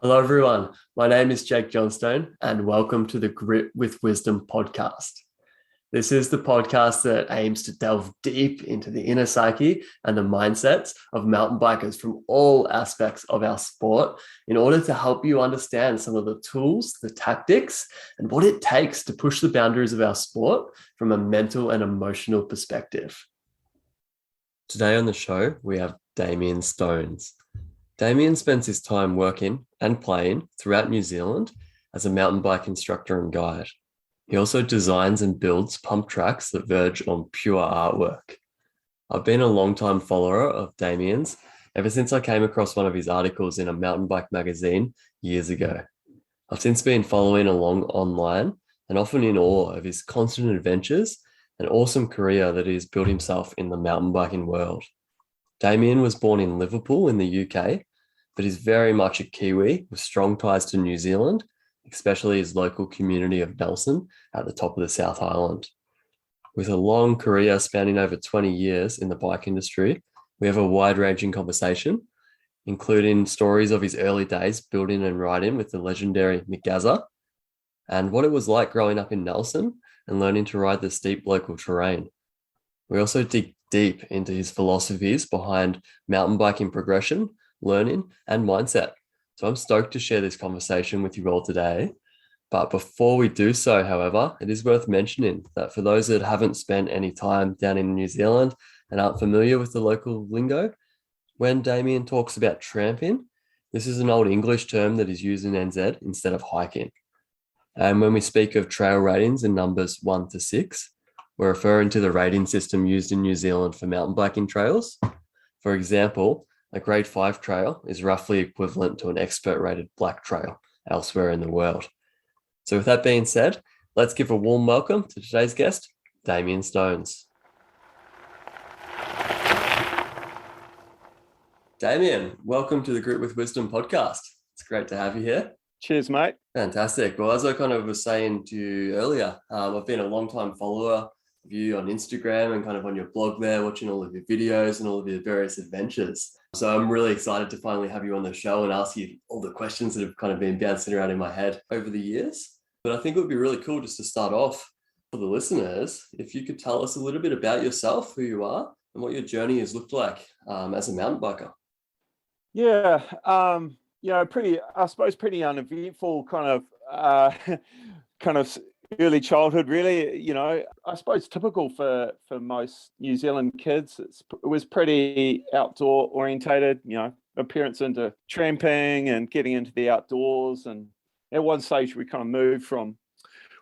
Hello, everyone. My name is Jake Johnstone, and welcome to the Grit with Wisdom podcast. This is the podcast that aims to delve deep into the inner psyche and the mindsets of mountain bikers from all aspects of our sport in order to help you understand some of the tools, the tactics, and what it takes to push the boundaries of our sport from a mental and emotional perspective. Today on the show, we have Damian Stones. Damian spends his time working and playing throughout New Zealand as a mountain bike instructor and guide. He also designs and builds pump tracks that verge on pure artwork. I've been a long-time follower of Damian's ever since I came across one of his articles in a mountain bike magazine years ago. I've since been following along online and often in awe of his constant adventures and awesome career that he has built himself in the mountain biking world. Damian was born in Liverpool in the UK, but is very much a Kiwi with strong ties to New Zealand, especially his local community of Nelson at the top of the South Island. With a long career spanning over 20 years in the bike industry, we have a wide-ranging conversation, including stories of his early days building and riding with the legendary McGazza, and what it was like growing up in Nelson and learning to ride the steep local terrain. We also dig deep into his philosophies behind mountain biking progression, learning, and mindset. So I'm stoked to share this conversation with you all today. But before we do so, however, it is worth mentioning that for those that haven't spent any time down in New Zealand and aren't familiar with the local lingo, when Damian talks about tramping, this is an old English term that is used in NZ instead of hiking. And when we speak of trail ratings in numbers 1 to 6, we're referring to the rating system used in New Zealand for mountain biking trails. For example, a grade 5 trail is roughly equivalent to an expert rated black trail elsewhere in the world. So with that being said, let's give a warm welcome to today's guest, Damian Stones. Damian, welcome to the Grit with Wisdom podcast. It's great to have you here. Cheers, mate. Fantastic. Well, as I kind of was saying to you earlier, I've been a long-time follower of you on Instagram and kind of on your blog there, watching all of your videos and all of your various adventures. So I'm really excited to finally have you on the show and ask you all the questions that have kind of been bouncing around in my head over the years. But I think it would be really cool just to start off for the listeners, if you could tell us a little bit about yourself, who you are, and what your journey has looked like as a mountain biker. Yeah, pretty uneventful kind of early childhood, really. I suppose typical for most New Zealand kids. It was pretty outdoor orientated. My parents into tramping and getting into the outdoors. And at one stage, we kind of moved from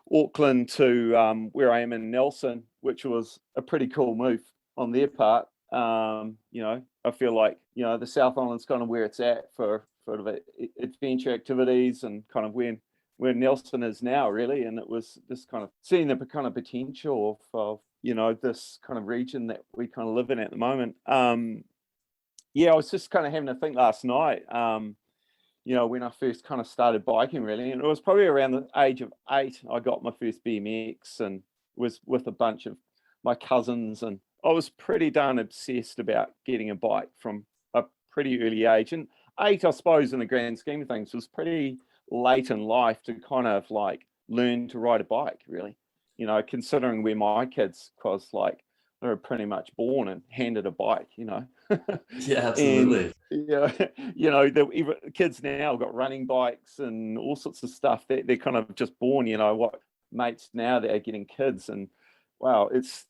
Auckland to where I am in Nelson, which was a pretty cool move on their part. I feel like, the South Island's kind of where it's at for sort of adventure activities and kind of where Nelson is now, really. And it was just kind of seeing the kind of potential of this kind of region that we kind of live in at the moment. I was just kind of having to think last night, when I first kind of started biking, really. And it was probably around the age of 8, I got my first BMX and was with a bunch of my cousins. And I was pretty darn obsessed about getting a bike from a pretty early age. And 8, I suppose, in the grand scheme of things, was pretty late in life to kind of like learn to ride a bike, really. Considering where my kids, because like they were pretty much born and handed a bike, Yeah, absolutely. And, the kids now got running bikes and all sorts of stuff. They're kind of just born, what mates now that are getting kids. And wow, it's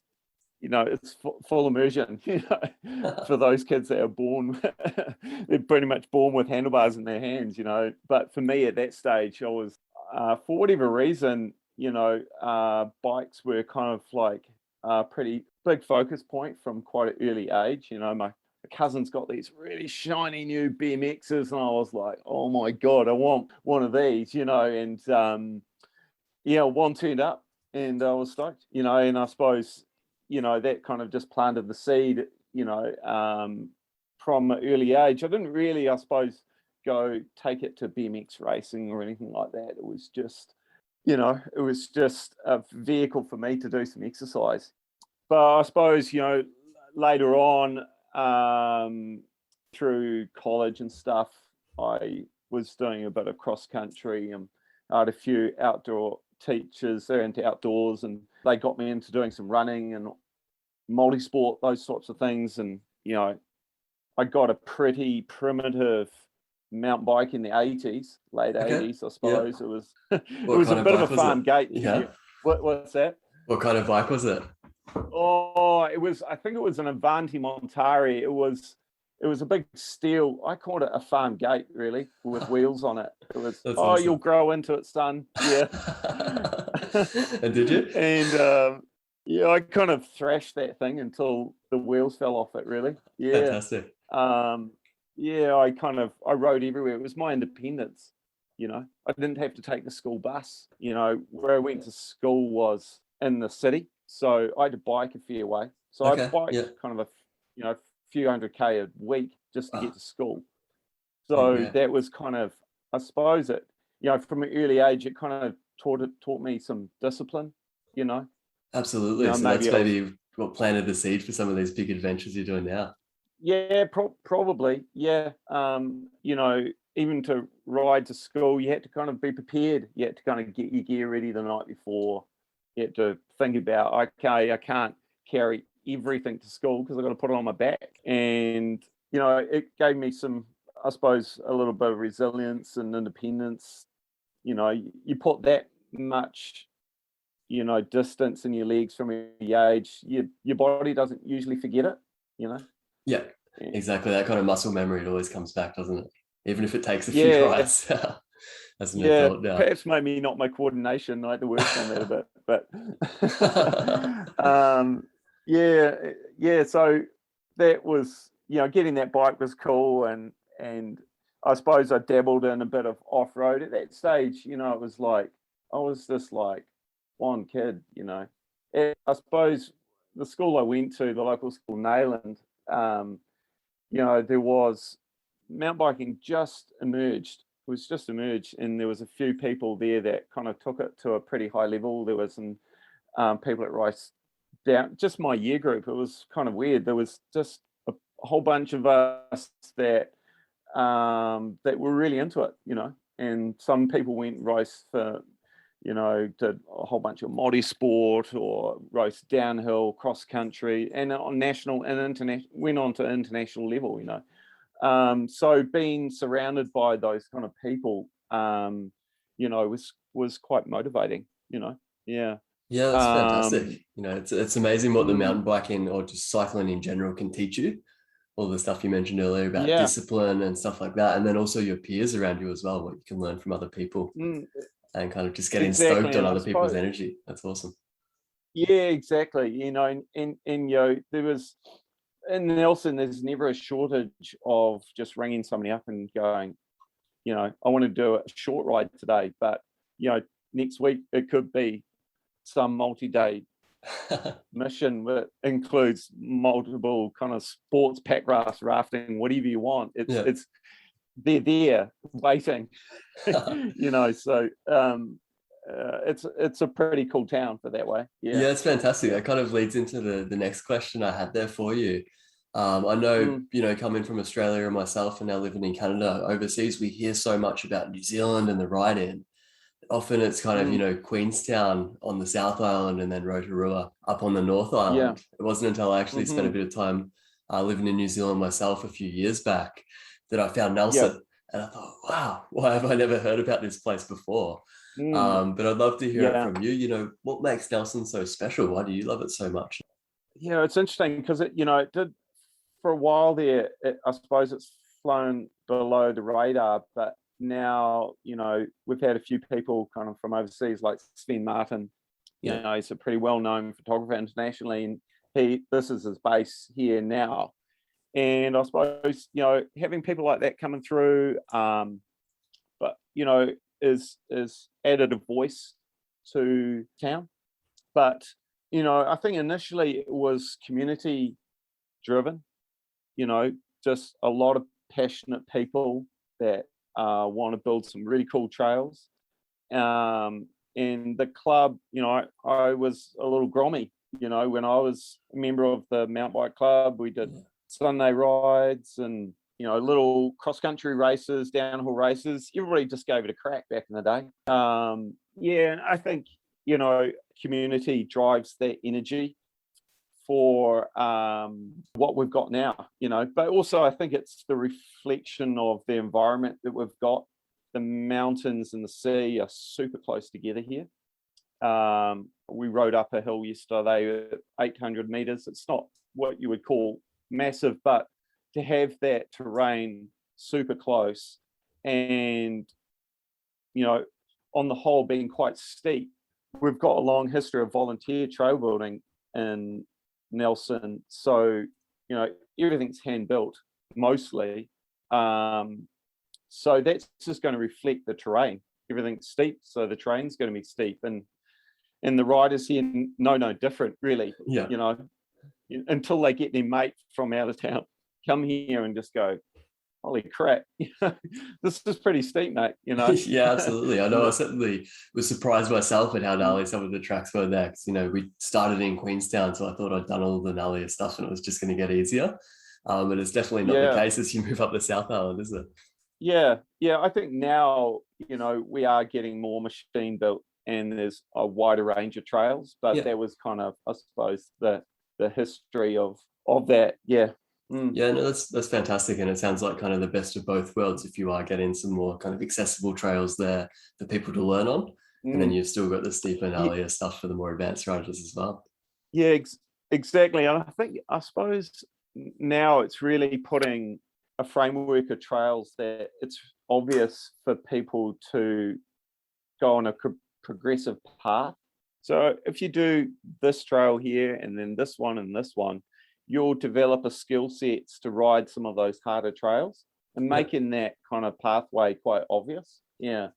full immersion, for those kids that are born, they're pretty much born with handlebars in their hands, But for me at that stage, I was, for whatever reason, bikes were kind of like a pretty big focus point from quite an early age. My cousin's got these really shiny new BMXs, and I was like, oh my God, I want one of these, and one turned up and I was stoked, and I suppose, that kind of just planted the seed, from an early age. I didn't really, I suppose, go take it to BMX racing or anything like that. It was just, a vehicle for me to do some exercise. But I suppose, later on, through college and stuff, I was doing a bit of cross country, and I had a few outdoor teachers. They're into outdoors, and they got me into doing some running and multi-sport, those sorts of things. And I got a pretty primitive mountain bike in the late 80s, I suppose. It was it was a bit of a farm gate. Yeah. What's that? What kind of bike was it? Oh, I think it was an Avanti Montari. It was a big steel. I called it a farm gate, really, with wheels on it. It was, awesome. You'll grow into it, son. Yeah. And did you? And I kind of thrashed that thing until the wheels fell off it, really. Yeah. Fantastic. I rode everywhere. It was my independence. I didn't have to take the school bus. Where I went to school was in the city, so I had to bike a fair way. So I biked kind of a few 100K a week just to get to school. So that was kind of, I suppose it, from an early age, it kind of taught me some discipline. Absolutely. So that's maybe what planted the seed for some of these big adventures you're doing now. Yeah, probably. Yeah. Even to ride to school, you had to kind of be prepared. You had to kind of get your gear ready the night before. You had to think about, okay, I can't carry everything to school because I've got to put it on my back. And, it gave me some, I suppose, a little bit of resilience and independence. You put that much, distance in your legs from a young age, your body doesn't usually forget it, Yeah, exactly. That kind of muscle memory, it always comes back, doesn't it? Even if it takes a few rides. As an adult now. Perhaps maybe not my coordination. I had to work on that a bit, but so that was, getting that bike was cool, and I suppose I dabbled in a bit of off-road at that stage. It was like I was just like one kid, And I suppose the school I went to, the local school, Nayland, there was mountain biking just emerged. It was just emerged, and there was a few people there that kind of took it to a pretty high level. There was some people at Rice down, just my year group. It was kind of weird. There was just a whole bunch of us that were really into it, and some people went Rice for, did a whole bunch of multi-sport or Rice downhill, cross country, and on national and international, went on to international level, So being surrounded by those kind of people, was quite motivating, Yeah. Yeah, that's fantastic. It's amazing what the mountain biking or just cycling in general can teach you. All the stuff you mentioned earlier about discipline and stuff like that. And then also your peers around you as well, what you can learn from other people and kind of just getting stoked on other people's energy. That's awesome. Yeah, exactly. There was, in Nelson, there's never a shortage of just ringing somebody up and going, I want to do a short ride today, but, next week it could be some multi-day mission that includes multiple kind of sports, pack rafting, whatever you want. It's they're there waiting, So it's a pretty cool town for that way. Yeah, it's fantastic. That kind of leads into the next question I had there for you. I know, coming from Australia and myself and now living in Canada, overseas, we hear so much about New Zealand and the ride-in. Often it's kind of, Queenstown on the South Island and then Rotorua up on the North Island. Yeah. It wasn't until I actually spent a bit of time living in New Zealand myself a few years back that I found Nelson. And I thought, wow, why have I never heard about this place before? But I'd love to hear it from you. What makes Nelson so special? Why do you love it so much? Yeah, it's interesting because it did for a while there. I suppose it's flown below the radar, but now, we've had a few people kind of from overseas, like Sven Martin. He's a pretty well-known photographer internationally, and this is his base here now. And I suppose, having people like that coming through, but is added a voice to town. But I think initially it was community driven. Just a lot of passionate people that want to build some really cool trails. And the club, I was a little grommy, when I was a member of the mountain bike club. We did Sunday rides and little cross-country races, downhill races. Everybody just gave it a crack back in the day. And I think, community drives that energy for what we've got now, but also I think it's the reflection of the environment that we've got. The mountains and the sea are super close together here. We rode up a hill yesterday at 800 meters. It's not what you would call massive, but to have that terrain super close and, on the whole being quite steep. We've got a long history of volunteer trail building in Nelson. So, everything's hand built mostly. So that's just going to reflect the terrain. Everything's steep, so the terrain's going to be steep. And the riders here no different, really. Yeah. Until they get their mate from out of town, come here and just go, holy crap, this is pretty steep, mate. Yeah, absolutely. I know. I certainly was surprised myself at how gnarly some of the tracks were there. Because, we started in Queenstown, so I thought I'd done all the gnarlier stuff and it was just going to get easier. But it's definitely not the case as you move up the South Island, is it? Yeah. I think now, we are getting more machine built and there's a wider range of trails, but that was kind of, I suppose, the history of that. Yeah. Yeah, no, that's fantastic. And it sounds like kind of the best of both worlds if you are getting some more kind of accessible trails there for people to learn on. And then you've still got the steeper and gnarlier stuff for the more advanced riders as well. Yeah, exactly. And I suppose now it's really putting a framework of trails that it's obvious for people to go on a progressive path. So if you do this trail here and then this one and this one, you'll develop a skill sets to ride some of those harder trails and making that kind of pathway quite obvious. Yeah.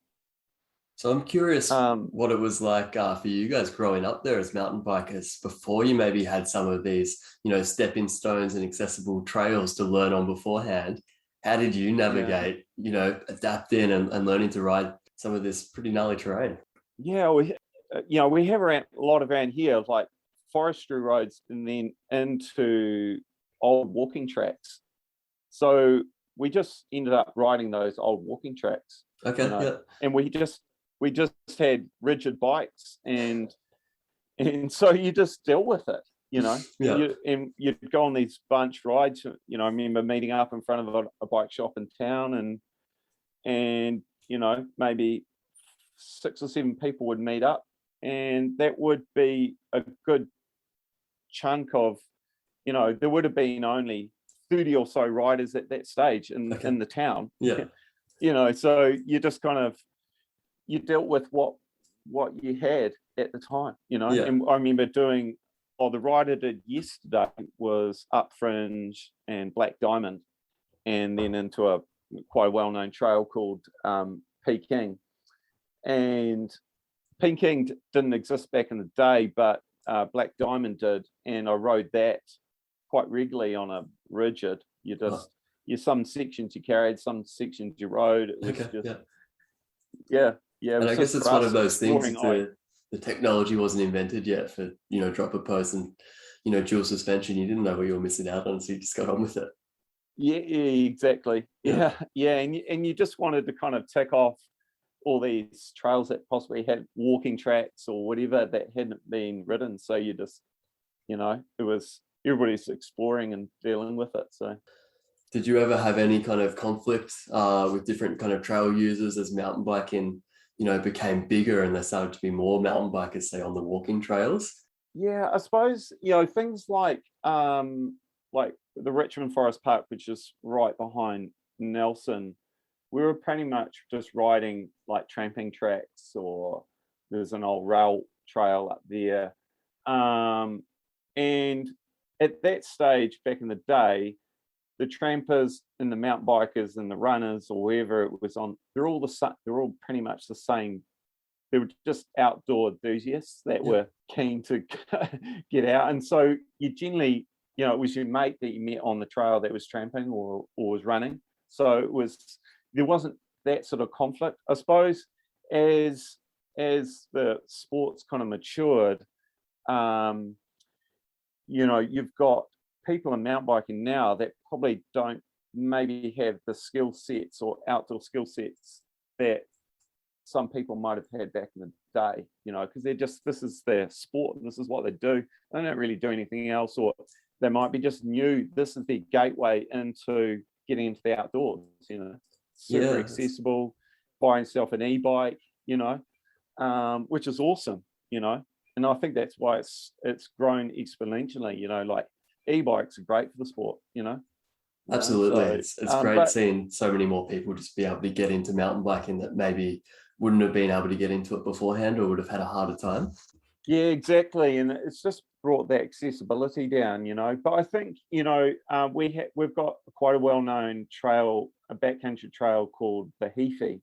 So I'm curious what it was like for you guys growing up there as mountain bikers before you maybe had some of these, stepping stones and accessible trails to learn on beforehand. How did you navigate, adapting and learning to ride some of this pretty gnarly terrain? Yeah, we have a lot around here, like forestry roads and then into old walking tracks. So we just ended up riding those old walking tracks. Okay, and we just had rigid bikes and so you just deal with it, and you'd go on these bunch rides. I remember meeting up in front of a bike shop in town and maybe 6 or 7 people would meet up, and that would be a good chunk of, there would have been only 30 or so riders at that stage in the town. So you just kind of, you dealt with what you had at the time, And I remember doing, the ride I did yesterday was Up Fringe and Black Diamond, and then into a quite well-known trail called Peking. And Peking didn't exist back in the day, but Black Diamond did, and I rode that quite regularly on a rigid. Some sections you carried, some sections you rode. It was And I guess it's one of those things. The technology wasn't invented yet for dropper posts and dual suspension. You didn't know what you were missing out on, so you just got on with it. Yeah, exactly. Yeah. And you just wanted to kind of tick off all these trails that possibly had walking tracks or whatever that hadn't been ridden. So you just, it was, everybody's exploring and dealing with it. So did you ever have any kind of conflict with different kind of trail users as mountain biking, became bigger and there started to be more mountain bikers, say, on the walking trails? Yeah, I suppose, things like the Richmond Forest Park, which is right behind Nelson, we were pretty much just riding like tramping tracks, or there's an old rail trail up there. And at that stage, back in the day, the trampers and the mountain bikers and the runners or whoever it was on, they're all pretty much the same. They were just outdoor enthusiasts that were keen to get out. And so you generally, it was your mate that you met on the trail that was tramping or was running. So there wasn't that sort of conflict. I suppose as the sports kind of matured, you've got people in mountain biking now that probably don't maybe have the skill sets or outdoor skill sets that some people might have had back in the day, because this is their sport, this is what they do. They don't really do anything else, or they might be just new. This is their gateway into getting into the outdoors, super accessible. Buy yourself an e-bike, which is awesome, and I think that's why it's grown exponentially, like e-bikes are great for the sport, Absolutely. So, it's great seeing so many more people just be able to get into mountain biking that maybe wouldn't have been able to get into it beforehand or would have had a harder time. Yeah, exactly. And it's just brought that accessibility down, But I think, we've got quite a well-known trail, a backcountry trail called the ÄFI.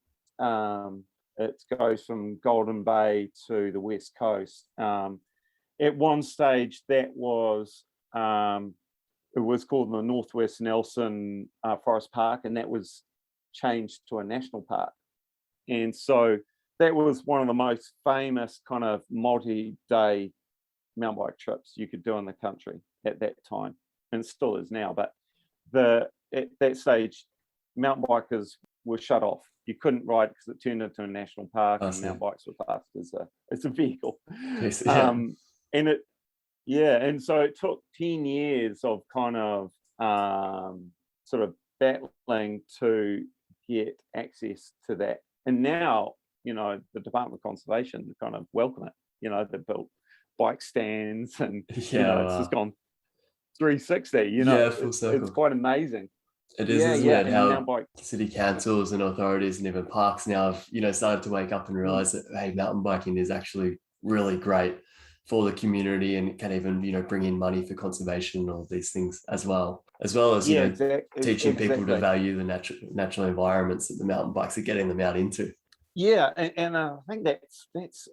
It goes from Golden Bay to the west coast. At one stage, that was it was called the Northwest Nelson Forest Park, and that was changed to a national park. And so that was one of the most famous kind of multi-day mountain bike trips you could do in the country at that time, and still is now. But at that stage, mountain bikers were shut off. You couldn't ride because it turned into a national park, and mountain bikes were classed as a vehicle. Yes, yeah. And so it took 10 years of kind of sort of battling to get access to that. And now, the Department of Conservation kind of welcome it. They've built bike stands, and it's just gone 360. Full circle. It's quite amazing. It is, isn't it? How city councils and authorities and even parks now have, started to wake up and realize that, hey, mountain biking is actually really great for the community, and can even, bring in money for conservation and all these things as well as, teaching people to value the natural environments that the mountain bikes are getting them out into. Yeah, and I think that's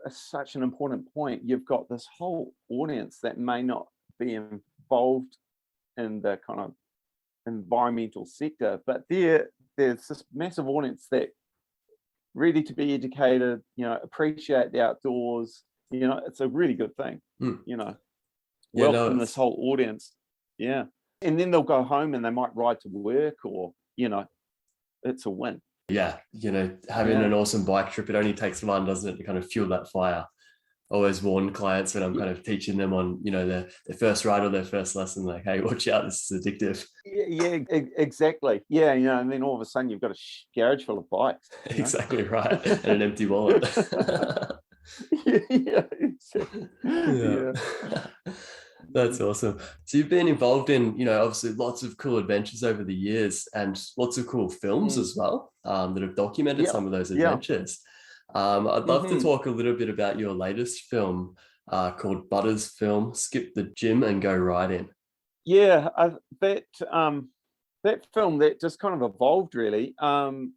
such an important point. You've got this whole audience that may not be involved in the kind of environmental sector, but there's this massive audience that ready to be educated, appreciate the outdoors. It's a really good thing. Welcome this whole audience. Yeah, and then they'll go home and they might ride to work, or it's a win. Yeah, having an awesome bike trip, it only takes one, doesn't it, to kind of fuel that fire. I always warn clients when I'm kind of teaching them on, their first ride or their first lesson, like, hey, watch out, this is addictive. Yeah, exactly. Yeah, and then all of a sudden you've got a garage full of bikes. Exactly right, and an empty wallet. Exactly. Yeah. That's awesome. So you've been involved in, obviously lots of cool adventures over the years, and lots of cool films as well that have documented some of those adventures. I'd love to talk a little bit about your latest film called Butter's film, Skip the Gym and Go Riding. Yeah, that film that just kind of evolved really. I'm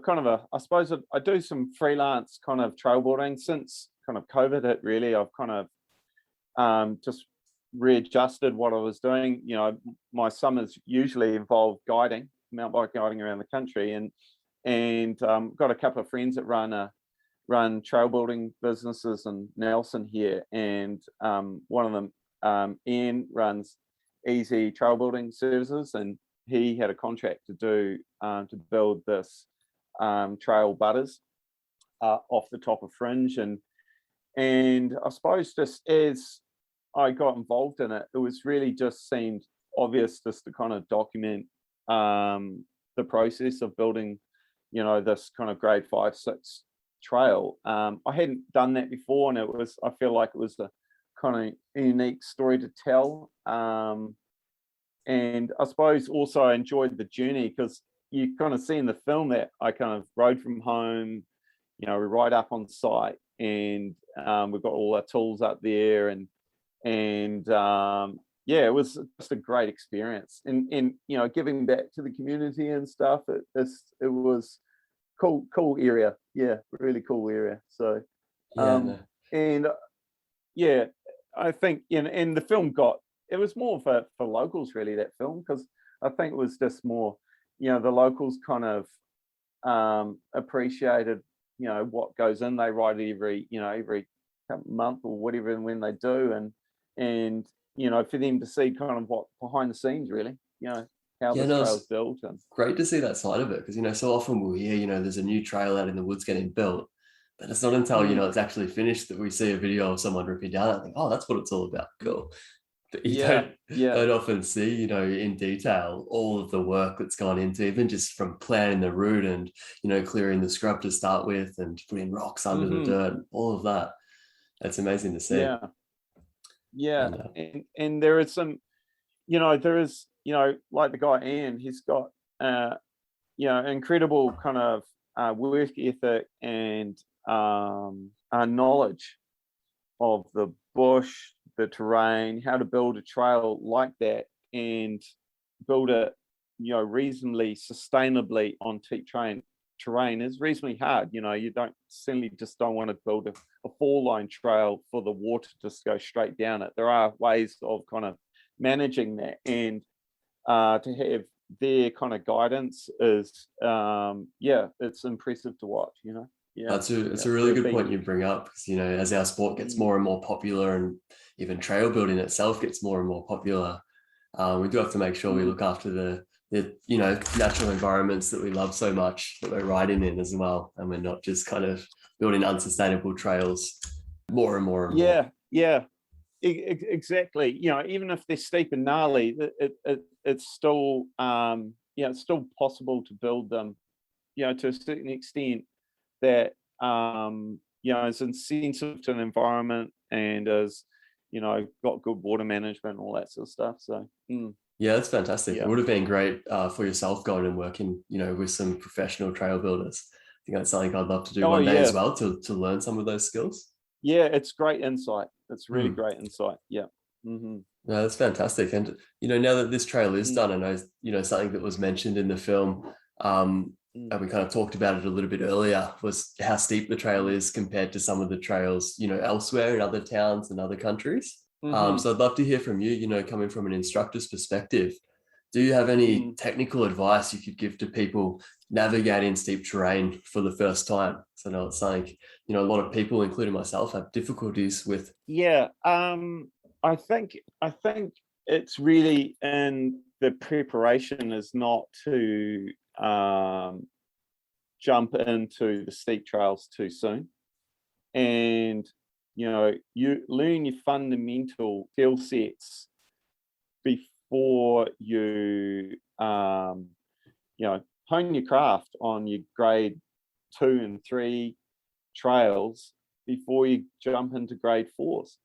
kind of I suppose I do some freelance kind of trailboarding since kind of COVID hit really. I've kind of just readjusted what I was doing. My summers usually involve guiding, mountain bike guiding around the country, and got a couple of friends that run trailbuilding businesses in Nelson here, and one of them, Ian, runs Easy Trailbuilding Services, and he had a contract to build this trail butters off the top of Fringe, and I suppose just as I got involved in it, it was really just seemed obvious just to kind of document the process of building, this kind of grade 5-6 trail. I hadn't done that before, and I feel like it was a kind of unique story to tell. And I suppose also I enjoyed the journey, because you kind of see in the film that I kind of rode from home, we ride up on site, and we've got all our tools up there, and it was just a great experience, and giving back to the community and stuff. It was cool area, really cool area. So I think and the film it was more for locals really, that film, because I think it was just more the locals kind of appreciated what goes in. They ride it every month or whatever, and when they do, and for them to see kind of what behind the scenes really, how Yeah, this no, trail's it's built. And great to see that side of it, because so often we'll hear there's a new trail out in the woods getting built, but it's not until it's actually finished that we see a video of someone ripping down it and think, oh, that's what it's all about. Cool. But you don't often see in detail all of the work that's gone into, even just from planning the route and clearing the scrub to start with and putting rocks under the dirt, all of that. It's amazing to see. And there is some, there is, like the guy Ian, he's got incredible kind of work ethic and knowledge of the bush, the terrain, how to build a trail like that and build it, reasonably sustainably on steep terrain is reasonably hard. You don't want to build a 4-line trail for the water to just go straight down it. There are ways of kind of managing that, and to have their kind of guidance is it's impressive to watch. It's a really good point you bring up, because as our sport gets more and more popular, and even trail building itself gets more and more popular, we do have to make sure we look after the natural environments that we love so much, that we're riding in as well, and we're not just kind of building unsustainable trails more and more and more. Exactly. Even if they're steep and gnarly, it's still it's still possible to build them to a certain extent that is insensitive to an environment and is got good water management and all that sort of stuff. So yeah, that's fantastic. It would have been great for yourself going and working with some professional trail builders. I think that's something I'd love to do one day as well, to learn some of those skills. It's great insight. It's really great insight. No, that's fantastic. And now that this trail is done, I know something that was mentioned in the film, and we kind of talked about it a little bit earlier, was how steep the trail is compared to some of the trails elsewhere in other towns and other countries. So I'd love to hear from you, coming from an instructor's perspective. Do you have any technical advice you could give to people navigating steep terrain for the first time? So I know it's something a lot of people, including myself, have difficulties with. I think it's really in the preparation is not to jump into the steep trails too soon, and you learn your fundamental skill sets before you hone your craft on your grade 2 and 3 trails before you jump into grade 4s.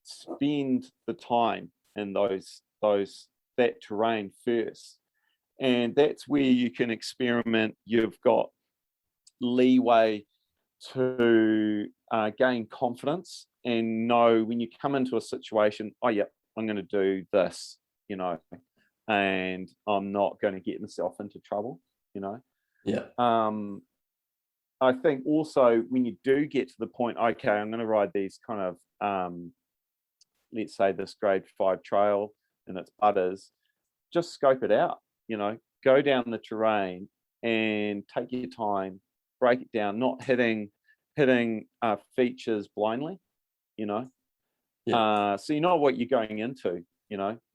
Spend the time in that terrain first, and that's where you can experiment. You've got leeway to gain confidence and know when you come into a situation, I'm going to do this, and I'm not going to get myself into trouble. I think also when you do get to the point, okay, I'm going to ride these kind of let's say this grade 5 trail and it's butters, just scope it out, go down the terrain and take your time, break it down, not hitting features blindly, so you know what you're going into,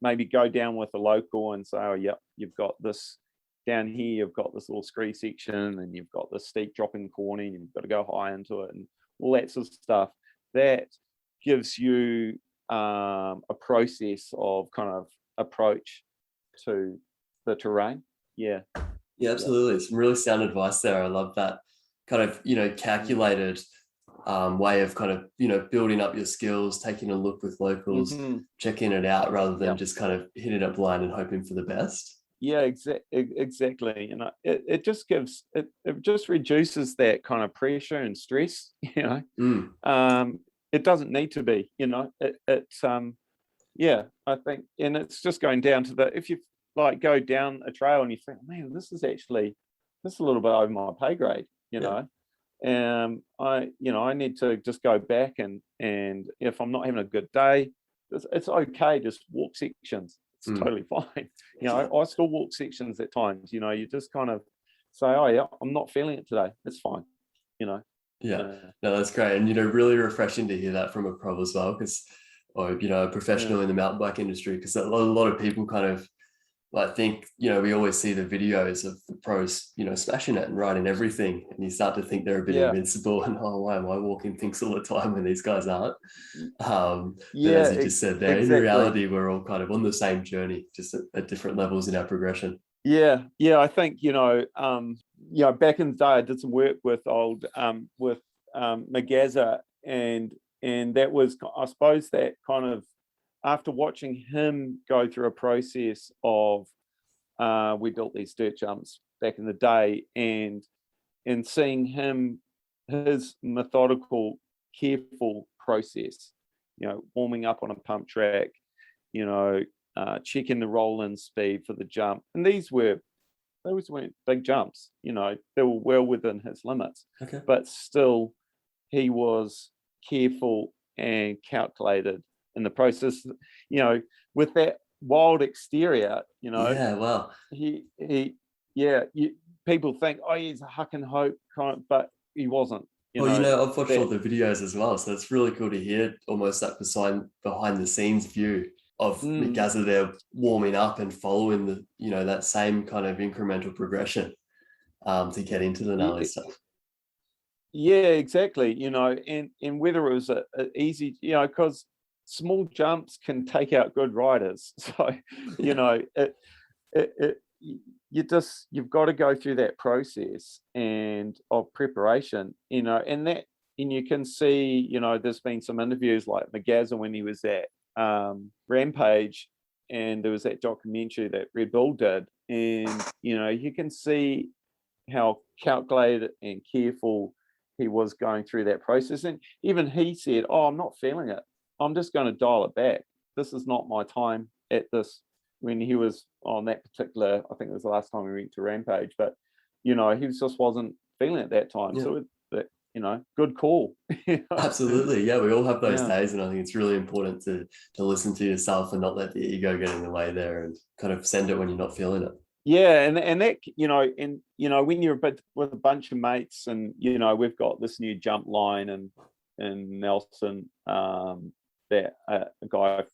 maybe go down with a local and say, you've got this down here, you've got this little scree section and you've got this steep dropping corner and you've got to go high into it and all that sort of stuff. That gives you a process of kind of approach to the terrain. Absolutely. Some really sound advice there. I love that kind of calculated way of kind of building up your skills, taking a look with locals, checking it out, rather than just kind of hitting it blind and hoping for the best. Exactly. And it just gives it just reduces that kind of pressure and stress. It doesn't need to be. I think, and it's just going down to if you like go down a trail and you think, man, this is a little bit over my pay grade. I need to just go back and if I'm not having a good day, it's okay. Just walk sections. It's totally fine. I still walk sections at times. You just kind of say, I'm not feeling it today. It's fine. No, that's great. And really refreshing to hear that from a pro as well, because or, you know, a professional in the mountain bike industry, because a lot of people kind of like think, you know, we always see the videos of the pros, you know, smashing it and riding everything, and you start to think they're a bit invincible, and oh, why am I walking things all the time when these guys aren't? But as you just said there, in reality, we're all kind of on the same journey, just at different levels in our progression. Yeah, I think, you know, back in the day, I did some work with McGazza, and that was, I suppose, that kind of, after watching him go through a process of, we built these dirt jumps back in the day, and seeing his methodical, careful process, you know, warming up on a pump track, you know, checking the roll-in speed for the jump, and those weren't big jumps, you know, they were well within his limits, but still he was careful and calculated in the process, you know, with that wild exterior, you know. People think, oh, he's a huck and hope kind of, but he wasn't. You know, I've watched all the videos as well, so it's really cool to hear almost that behind the scenes view of McGazza there warming up and following the, you know, that same kind of incremental progression to get into the gnarly stuff. Yeah, exactly. You know, and whether it was a easy, you know, because small jumps can take out good riders. So, you know, you've got to go through that process and of preparation, you know, and you can see, you know, there's been some interviews like McGazza when he was at Rampage, and there was that documentary that Red Bull did, and, you know, you can see how calculated and careful he was going through that process. And even he said, oh, I'm not feeling it, I'm just going to dial it back, this is not my time at this, when he was on that particular, I think it was the last time we went to Rampage, but, you know, he just wasn't feeling it at that time. So you know, good call. Absolutely. Yeah, we all have those days, and I think it's really important to listen to yourself and not let the ego get in the way there, and kind of send it when you're not feeling it. Yeah, and that, you know, and, you know, when you're with a bunch of mates, and, you know, we've got this new jump line in Nelson that a guy,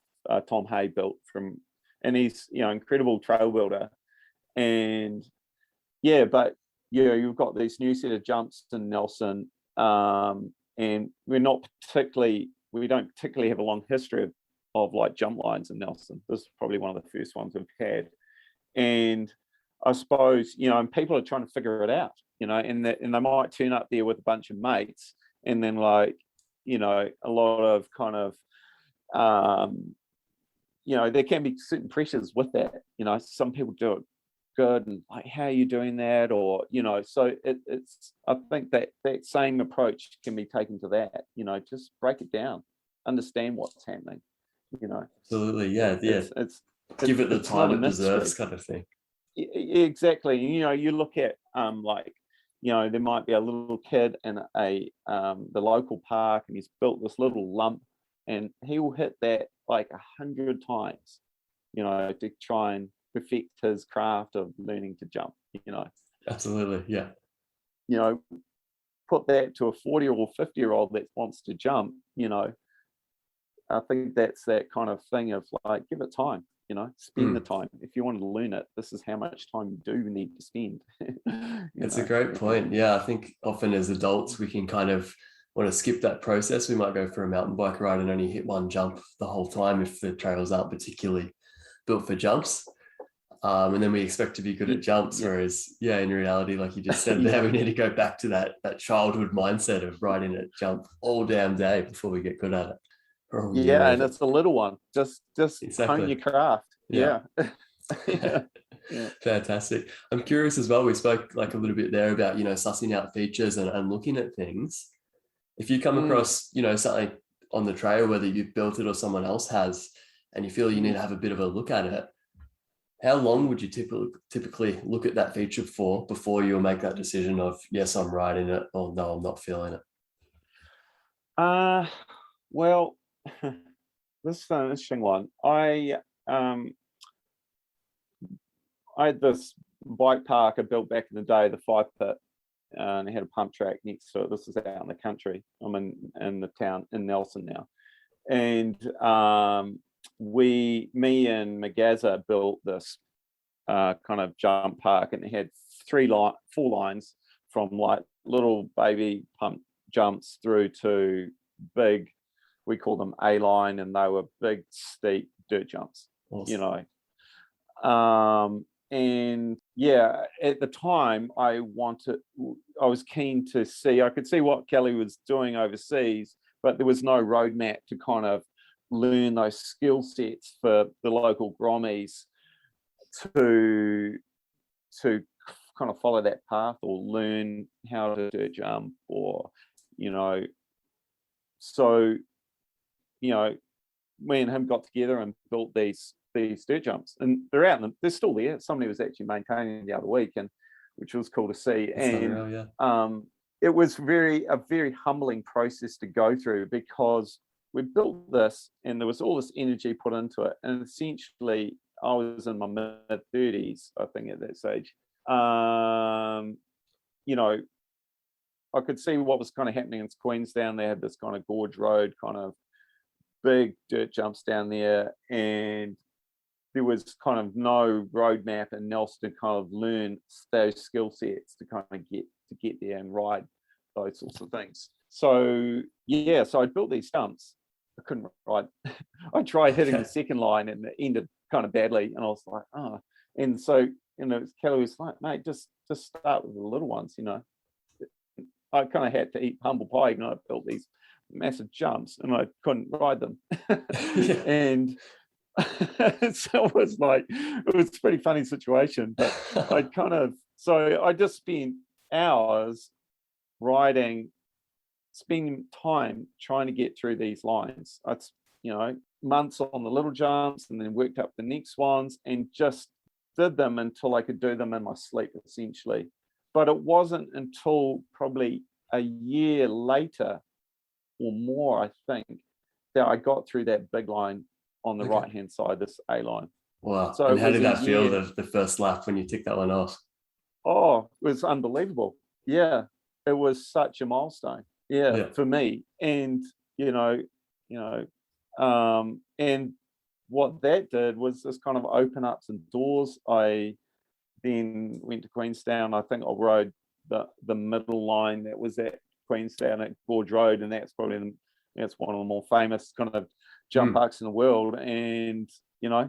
Tom Hay, built and he's, you know, incredible trail builder, and but you've got these new set of jumps in Nelson, and we don't particularly have a long history of like jump lines in Nelson. This is probably one of the first ones we've had, and I suppose, you know, and people are trying to figure it out, you know, and they might turn up there with a bunch of mates, and then, like, you know, a lot of kind of you know, there can be certain pressures with that, you know. Some people do it good, and like, how are you doing that? Or, you know, so it's I think that same approach can be taken to that, you know, just break it down, understand what's happening, you know. Absolutely. It's give it the time it deserves, kind of thing. Exactly. You know, you look at like, you know, there might be a little kid in the local park, and he's built this little lump, and he will hit that like 100 times, you know, to try and perfect his craft of learning to jump, you know. Absolutely. Yeah. You know, put that to a 40 or 50-year-old that wants to jump, you know. I think that's that kind of thing of like, give it time, you know, spend the time. If you want to learn it, this is how much time you do need to spend. It's a great point. Yeah, I think often as adults, we can kind of want to skip that process. We might go for a mountain bike ride and only hit one jump the whole time if the trails aren't particularly built for jumps. And then we expect to be good at jumps, whereas, in reality, like you just said there, we need to go back to that childhood mindset of riding a jump all damn day before we get good at it. And it's a little one. Just hone your craft. Yeah. Fantastic. I'm curious as well, we spoke like a little bit there about, you know, sussing out features and looking at things. If you come across, you know, something on the trail, whether you've built it or someone else has, and you feel you need to have a bit of a look at it, how long would you typically look at that feature for before you'll make that decision of, yes, I'm riding it, or no, I'm not feeling it? Well, this is an interesting one. I had this bike park I built back in the day, the 5-pit, and it had a pump track next to it. This is out in the country. I'm in the town in Nelson now, and me and McGazza built this kind of jump park, and it had four lines from like little baby pump jumps through to big, we call them A line, and they were big steep dirt jumps. Awesome. And yeah, at the time I was keen to see, I could see what Kelly was doing overseas, but there was no roadmap to kind of learn those skill sets for the local Grommies to kind of follow that path or learn how to dirt jump, or so me and him got together and built these dirt jumps, and they're still there. Somebody was actually maintaining the other week, and which was cool to see. That's and unreal, yeah. It was a very humbling process to go through, because we built this and there was all this energy put into it, and essentially I was in my mid-30s, I think, at that stage. I could see what was kind of happening in Queenstown. They had this kind of gorge road, kind of big dirt jumps down there, and there was kind of no roadmap and else to kind of learn those skill sets to kind of get there and ride those sorts of things. So yeah, so I built these jumps. I couldn't ride. I tried hitting the second line and it ended kind of badly, and I was like, oh. And so Kelly was like, mate, just start with the little ones. I kind of had to eat humble pie, I built these massive jumps and I couldn't ride them. And so it was a pretty funny situation, but I just spent hours spending time trying to get through these lines. Months on the little jumps, and then worked up the next ones and just did them until I could do them in my sleep, essentially. But it wasn't until probably a year later or more, I think, that I got through that big line on the right-hand side, this A line. Wow. So and how did that feel, the first lap when you ticked that one off? Oh, it was unbelievable. Yeah, it was such a milestone. Yeah. For me. And, and what that did was just kind of open up some doors. I then went to Queenstown. I think I rode the middle line that was at Queenstown at Gorge Road, and that's one of the more famous kind of jump parks in the world. And I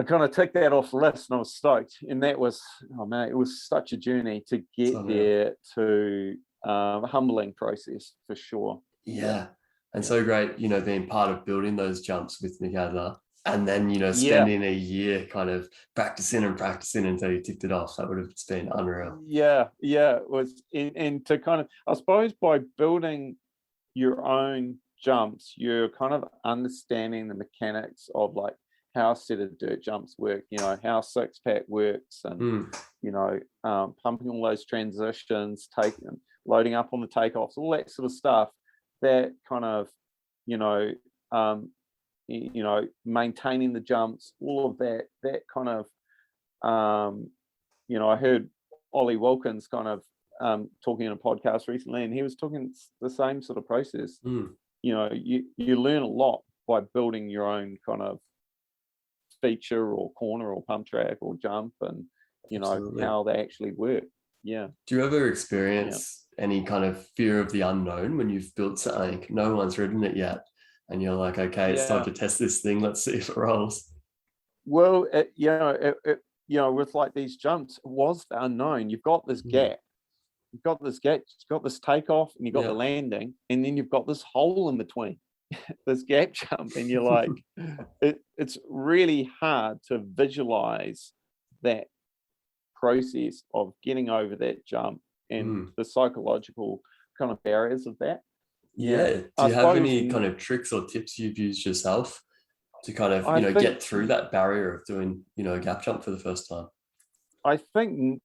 kind of ticked that off the list, and I was stoked. And that was, oh man, it was such a journey to get there, to a humbling process for sure. Yeah. And so great, being part of building those jumps with McGazza, and then, spending a year kind of practicing until you ticked it off. That would have been unreal. Yeah, it was. And to kind of, I suppose, by building your own jumps, you're kind of understanding the mechanics of like how a set of dirt jumps work, how six-pack works, and, pumping all those transitions, loading up on the takeoffs, all that sort of stuff, that kind of, maintaining the jumps, all of that kind of, I heard 𝗬𝗃𝗀𝗀𝗆𝗆 kind of talking in a podcast recently, and he was talking the same sort of process. You learn a lot by building your own kind of feature or corner or pump track or jump, and Absolutely. How they actually work. Yeah. Do you ever experience any kind of fear of the unknown when you've built something, no one's ridden it yet, and you're like, okay, it's time to test this thing, let's see if it rolls? Well, with like these jumps, it was the unknown. You've got this gap, you've got this takeoff, and you've got the landing, and then you've got this hole in between, this gap jump, and you're like, it's really hard to visualize that process of getting over that jump and the psychological kind of barriers of that. Do you have any kind of tricks or tips you've used yourself to kind of get through that barrier of doing a gap jump for the first time? I think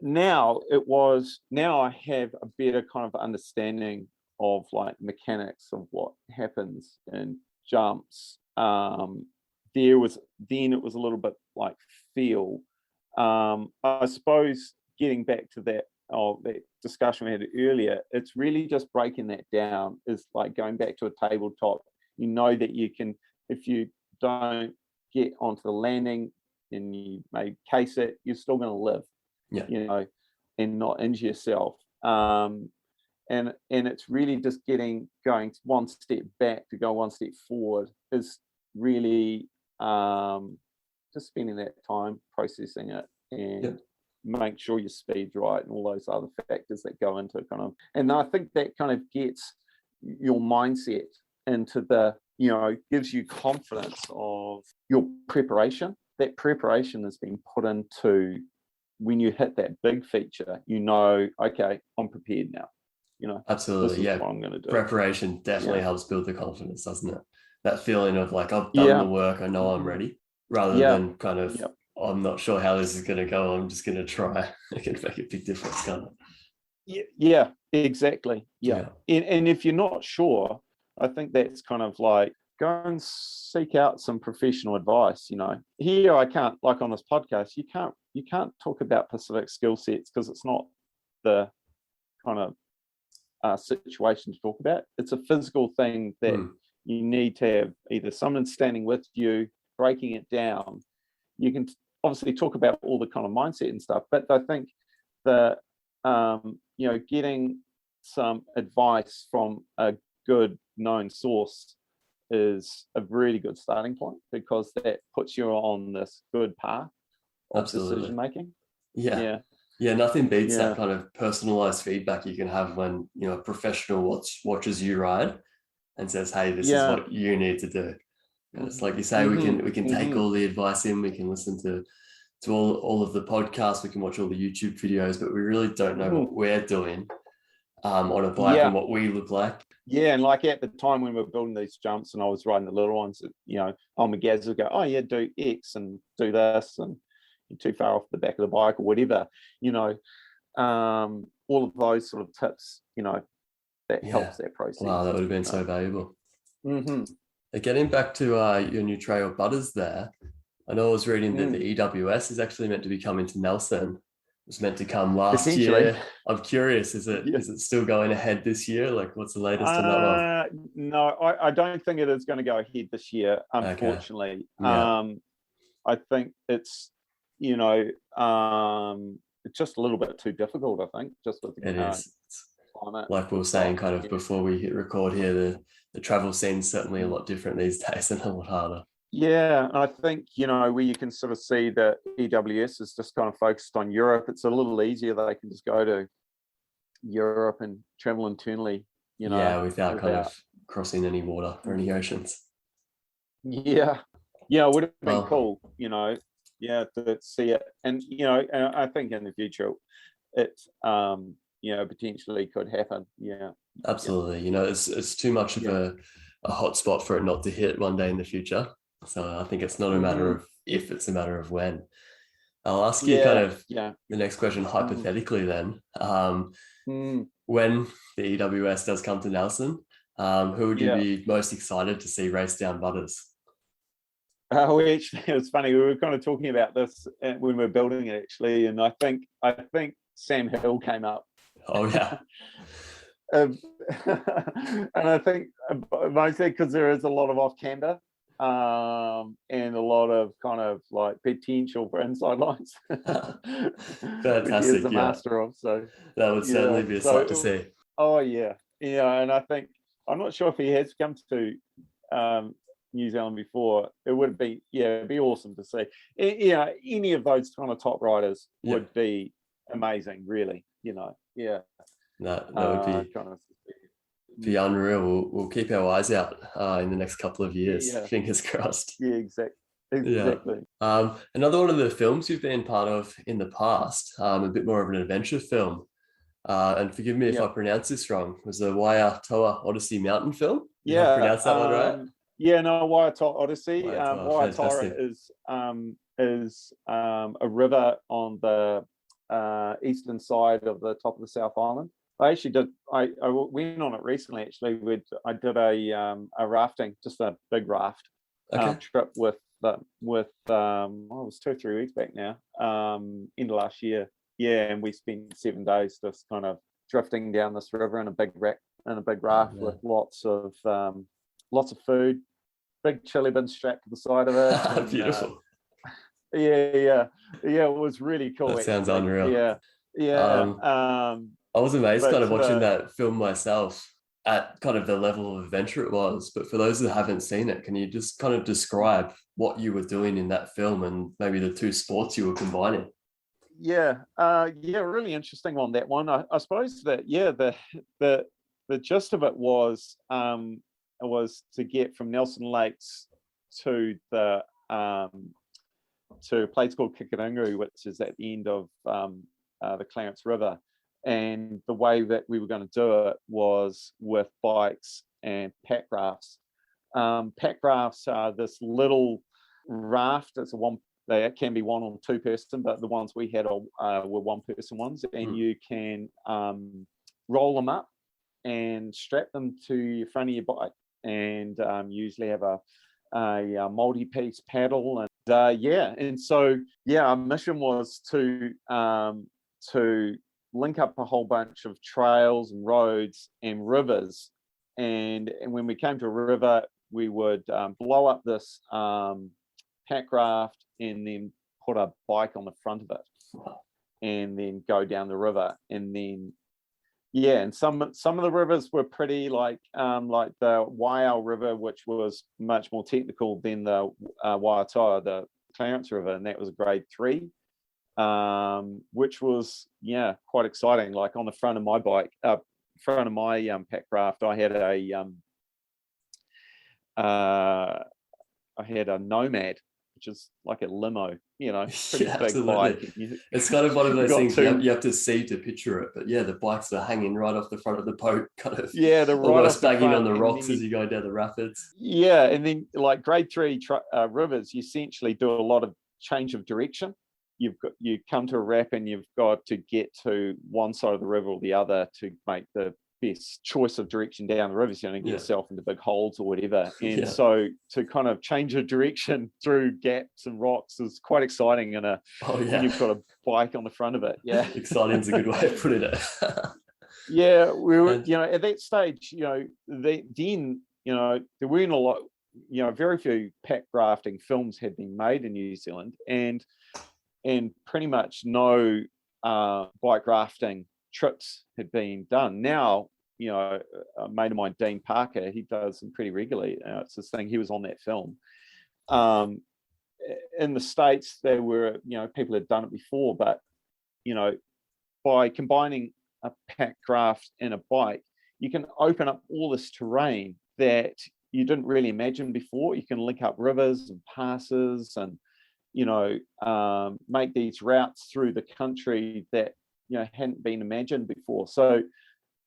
now I have a better kind of understanding of like mechanics of what happens in jumps. It was a little bit like feel. I suppose getting back to that that discussion we had earlier, it's really just breaking that down. Is like going back to a tabletop. You know that you can, if you don't get onto the landing and you may case it, you're still going to live, you know, and not injure yourself. And it's really just going one step back to go one step forward is really just spending that time processing it and make sure your speed's right and all those other factors that go into kind of. And I think that kind of gets your mindset into the, you know, gives you confidence of your preparation. That preparation has been put into when you hit that big feature, you know, okay, I'm prepared now. You know, absolutely, this is what I'm going to do. Preparation definitely helps build the confidence, doesn't it? That feeling of like, I've done the work, I know I'm ready, rather than kind of, I'm not sure how this is going to go, I'm just going to try. It can make a big difference, can't it? Yeah, exactly. Yeah. And if you're not sure, I think that's kind of like, go and seek out some professional advice. You know, here I can't, like on this podcast, you can't talk about specific skill sets because it's not the kind of situation to talk about. It's a physical thing that you need to have either someone standing with you, breaking it down. You can obviously talk about all the kind of mindset and stuff, but I think that you know, getting some advice from a good known source is a really good starting point, because that puts you on this good path of decision making. Nothing beats that kind of personalized feedback you can have when, you know, a professional watches you ride and says, hey, this is what you need to do. And it's like you say, we can take all the advice in, we can listen to all of the podcasts, we can watch all the YouTube videos, but we really don't know what we're doing on a bike and what we look like. And like at the time when we were building these jumps and I was riding the little ones, you know, McGazza would go, oh yeah, do X and do this, and you're too far off the back of the bike or whatever, you know, all of those sort of tips, you know, that helps that process. Wow, that would have been so valuable. Getting back to your new trail Butters there, I know I was reading that the EWS is actually meant to be coming to Nelson. It was meant to come last year. I'm curious, is it still going ahead this year? Like, what's the latest on that one? No, I don't think it is going to go ahead this year, unfortunately. I think it's, you know, it's just a little bit too difficult, I think, just with the climate. Like we were saying kind of before we hit record here, the travel scene's certainly a lot different these days and a lot harder. Yeah, I think, you know, where you can sort of see that EWS is just kind of focused on Europe, it's a little easier. They can just go to Europe and travel internally, you know. Without kind of crossing any water or any oceans. Yeah, it would have been cool, you know, to see it. And, you know, I think in the future it, you know, potentially could happen. Yeah. Absolutely. You know, it's too much of a hot spot for it not to hit one day in the future. So I think it's not a matter of if, it's a matter of when. I'll ask you kind of the next question hypothetically then. When the EWS does come to Nelson, who would you be most excited to see race down Butters? It was funny, we were kind of talking about this when we were building it actually, and I think 𝗬𝗃𝗃𝗃 came up. Oh yeah. And I think mostly because there is a lot of off camber and a lot of kind of like potential for inside lines. Fantastic. Which he is the master of. So that would certainly be a sight to see. Oh yeah. And I think, I'm not sure if he has come to New Zealand before. It would be, it'd be awesome to see. Any of those kind of top riders would be amazing, really, you know. That would be unreal. We'll keep our eyes out in the next couple of years. Fingers crossed. Exactly. Another one of the films you've been part of in the past, a bit more of an adventure film, and forgive me if I pronounce this wrong, was the 𝗬𝗃𝗃𝗺𝗃𝗃 Mountain film. Did I pronounce that one right? 𝗬𝗃𝗃𝗺𝗃𝗃. 𝗬𝗃𝗃𝗃𝗃 is a river on the eastern side of the top of the South Island. I actually did. I went on it recently. Actually, I did a rafting, just a big raft trip with it was 2 or 3 weeks back now. End of last year. and we spent 7 days just kind of drifting down this river in a big raft with lots of food, big chili bin strapped to the side of it. And, Beautiful. It was really cool. That sounds actually. unreal. I was amazed kind of watching that film myself at kind of the level of adventure it was. But for those that haven't seen it, can you just kind of describe what you were doing in that film and maybe the two sports you were combining? Really interesting on that one. I suppose that the gist of it was to get from Nelson Lakes to the to a place called 𝗳𝗽𝗃𝗺𝗺, which is at the end of the Clarence River. And the way that we were going to do it was with bikes and pack rafts. Pack rafts are this little raft. They can be 1 or 2 person, but the ones we had were 1 person ones, and you can roll them up and strap them to the front of your bike, and usually have a multi-piece paddle, and so our mission was to link up a whole bunch of trails and roads and rivers, and when we came to a river, we would blow up this pack raft and then put a bike on the front of it, and then go down the river, and then and some of the rivers were pretty like the 𝗬𝗴𝗴𝗀𝗆𝗆 River, which was much more technical than the 𝗬𝗏𝗃𝗃, the Clarence River, and that was grade 3, which was quite exciting. Like on the front of my bike, front of my pack raft, I had a Nomad, which is like a limo, pretty big bike. It's kind of one of those things you have to see to picture it. But the bikes are hanging right off the front of the boat, kind of they're right almost off the banging front, on the rocks as you go down the rapids. And then like grade 3 rivers, you essentially do a lot of change of direction. You come to a rap and you've got to get to one side of the river or the other to make the best choice of direction down the river, so you don't get yourself into big holes or whatever. And so to kind of change a direction through gaps and rocks is quite exciting. When you've got a bike on the front of it. Exciting is a good way of putting it. We were, at that stage, there weren't a lot, very few pack rafting films had been made in New Zealand, and pretty much no bike rafting trips had been done. Now, a mate of mine, Dean Parker, he does them pretty regularly. It's this thing, he was on that film. In the States, there were, people had done it before, but, by combining a pack raft and a bike, you can open up all this terrain that you didn't really imagine before. You can link up rivers and passes and, make these routes through the country that, hadn't been imagined before. So,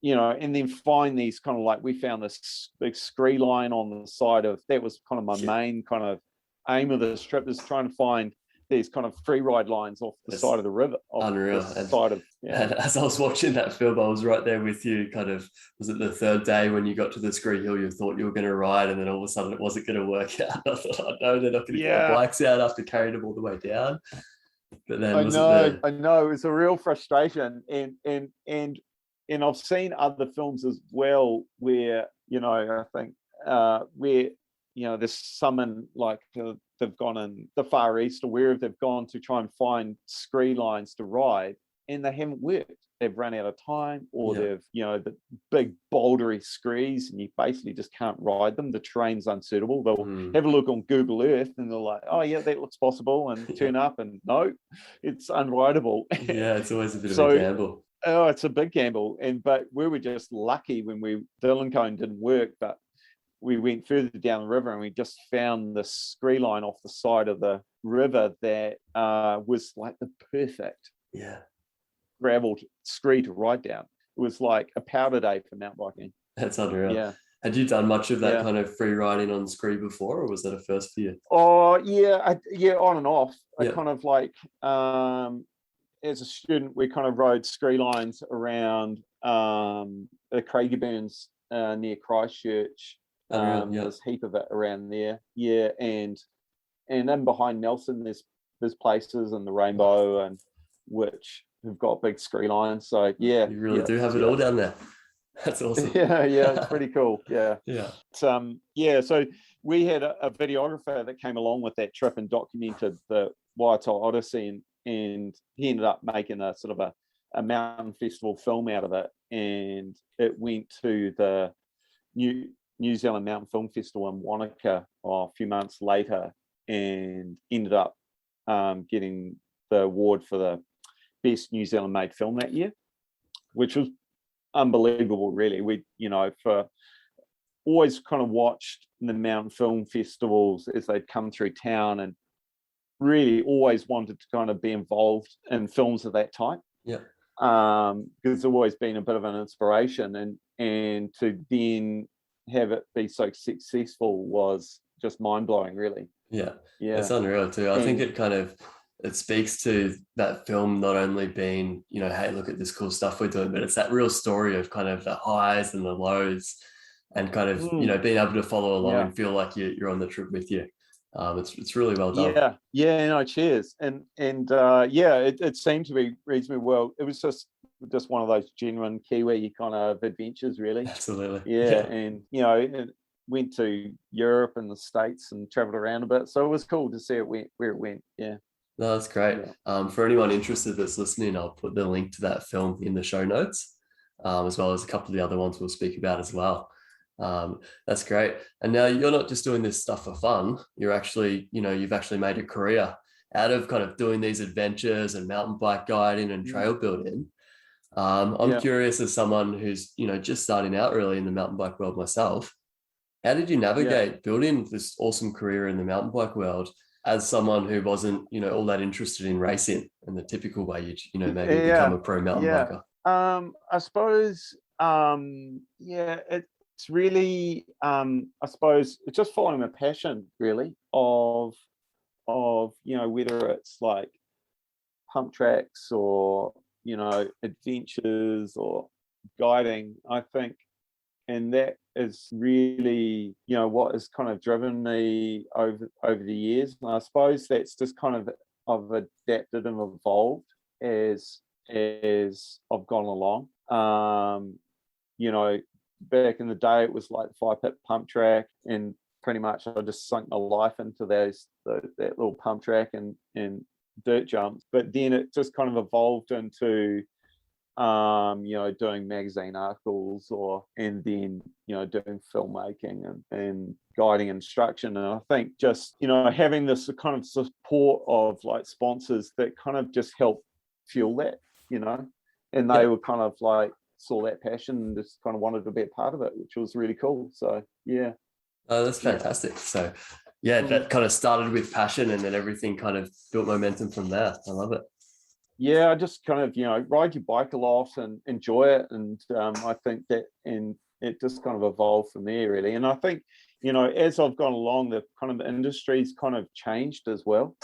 and then find these kind of like, we found this big scree line on the side of, that was kind of my main kind of aim of this trip, is trying to find these kind of free ride lines off the side of the river. Unreal. And as I was watching that film, I was right there with you. Kind of, was it the 3rd day when you got to the scree hill you thought you were going to ride, and then all of a sudden it wasn't going to work out? I thought, no, they're not going to get the bikes out after carrying them all the way down. But then I know it's a real frustration, and I've seen other films as well where I think where there's some in like they've gone in the Far East or wherever they've gone to try and find scree lines to ride, and they haven't worked. They've run out of time, or they've the big bouldery screes, and you basically just can't ride them. The terrain's unsuitable. They'll have a look on Google Earth and they're like, oh yeah, that looks possible, and turn up and no, it's unrideable. It's always a bit of a gamble. Oh, it's a big gamble. But we were just lucky when Dylan Cone didn't work, but we went further down the river and we just found the scree line off the side of the river that was like the perfect gravel scree to ride down. It was like a powder day for mountain biking. That's unreal. Had you done much of that kind of free riding on scree before, or was that a first for you? Oh on and off. I kind of like as a student, we kind of rode scree lines around the Craigieburns near Christchurch. There's a heap of it around there. And then behind Nelson there's places, and the Rainbow, and which who've got big scree lines. So yeah, you really do have it all down there. That's awesome. Yeah, it's pretty cool. Yeah. So we had a videographer that came along with that trip and documented the ཙ𝗽𝗴𝗴𝗀 Odyssey, and he ended up making a sort of a mountain festival film out of it, and it went to the New Zealand Mountain Film Festival in 𝗦𝗾𝗂𝗺𝗵 a few months later, and ended up getting the award for the best New Zealand made film that year, which was unbelievable, really. We, for always kind of watched the mountain film festivals as they'd come through town, and really always wanted to kind of be involved in films of that type. Yeah. Because it's always been a bit of an inspiration, and to then have it be so successful was just mind-blowing, really. Yeah, it's unreal too. I think it speaks to that film not only being, hey, look at this cool stuff we're doing, but it's that real story of kind of the highs and the lows, and kind of being able to follow along and feel like you're on the trip with you. It's really well done. Cheers. And it seemed to be reasonably well. It was just one of those genuine Kiwi kind of adventures, really. Absolutely. And it went to Europe and the States and traveled around a bit, so it was cool to see it where it went. No, that's great. For anyone interested that's listening, I'll put the link to that film in the show notes, as well as a couple of the other ones we'll speak about as well. That's great. And now you're not just doing this stuff for fun. You're actually, you've actually made a career out of kind of doing these adventures and mountain bike guiding and trail building. I'm curious, as someone who's, just starting out really in the mountain bike world myself, how did you navigate building this awesome career in the mountain bike world as someone who wasn't, all that interested in racing in the typical way you'd, maybe become a pro mountain biker? I suppose, it's really, I suppose it's just following a passion, really, of whether it's like pump tracks or, adventures or guiding, I think. And that is really, what has kind of driven me over the years. And I suppose that's just kind of I've adapted and evolved as I've gone along. Back in the day, it was like 5-pit pump track, and pretty much I just sunk my life into that little pump track and dirt jumps. But then it just kind of evolved into doing magazine articles, and then doing filmmaking and guiding instruction. And I think just having this kind of support of like sponsors that kind of just help fuel that, and they were kind of like saw that passion and just kind of wanted to be a part of it, which was really cool. So that's fantastic. So that kind of started with passion, and then everything kind of built momentum from there. I love it. I just kind of ride your bike a lot and enjoy it, and I think that, and it just kind of evolved from there, really. And I think as I've gone along, the kind of industry's kind of changed as well.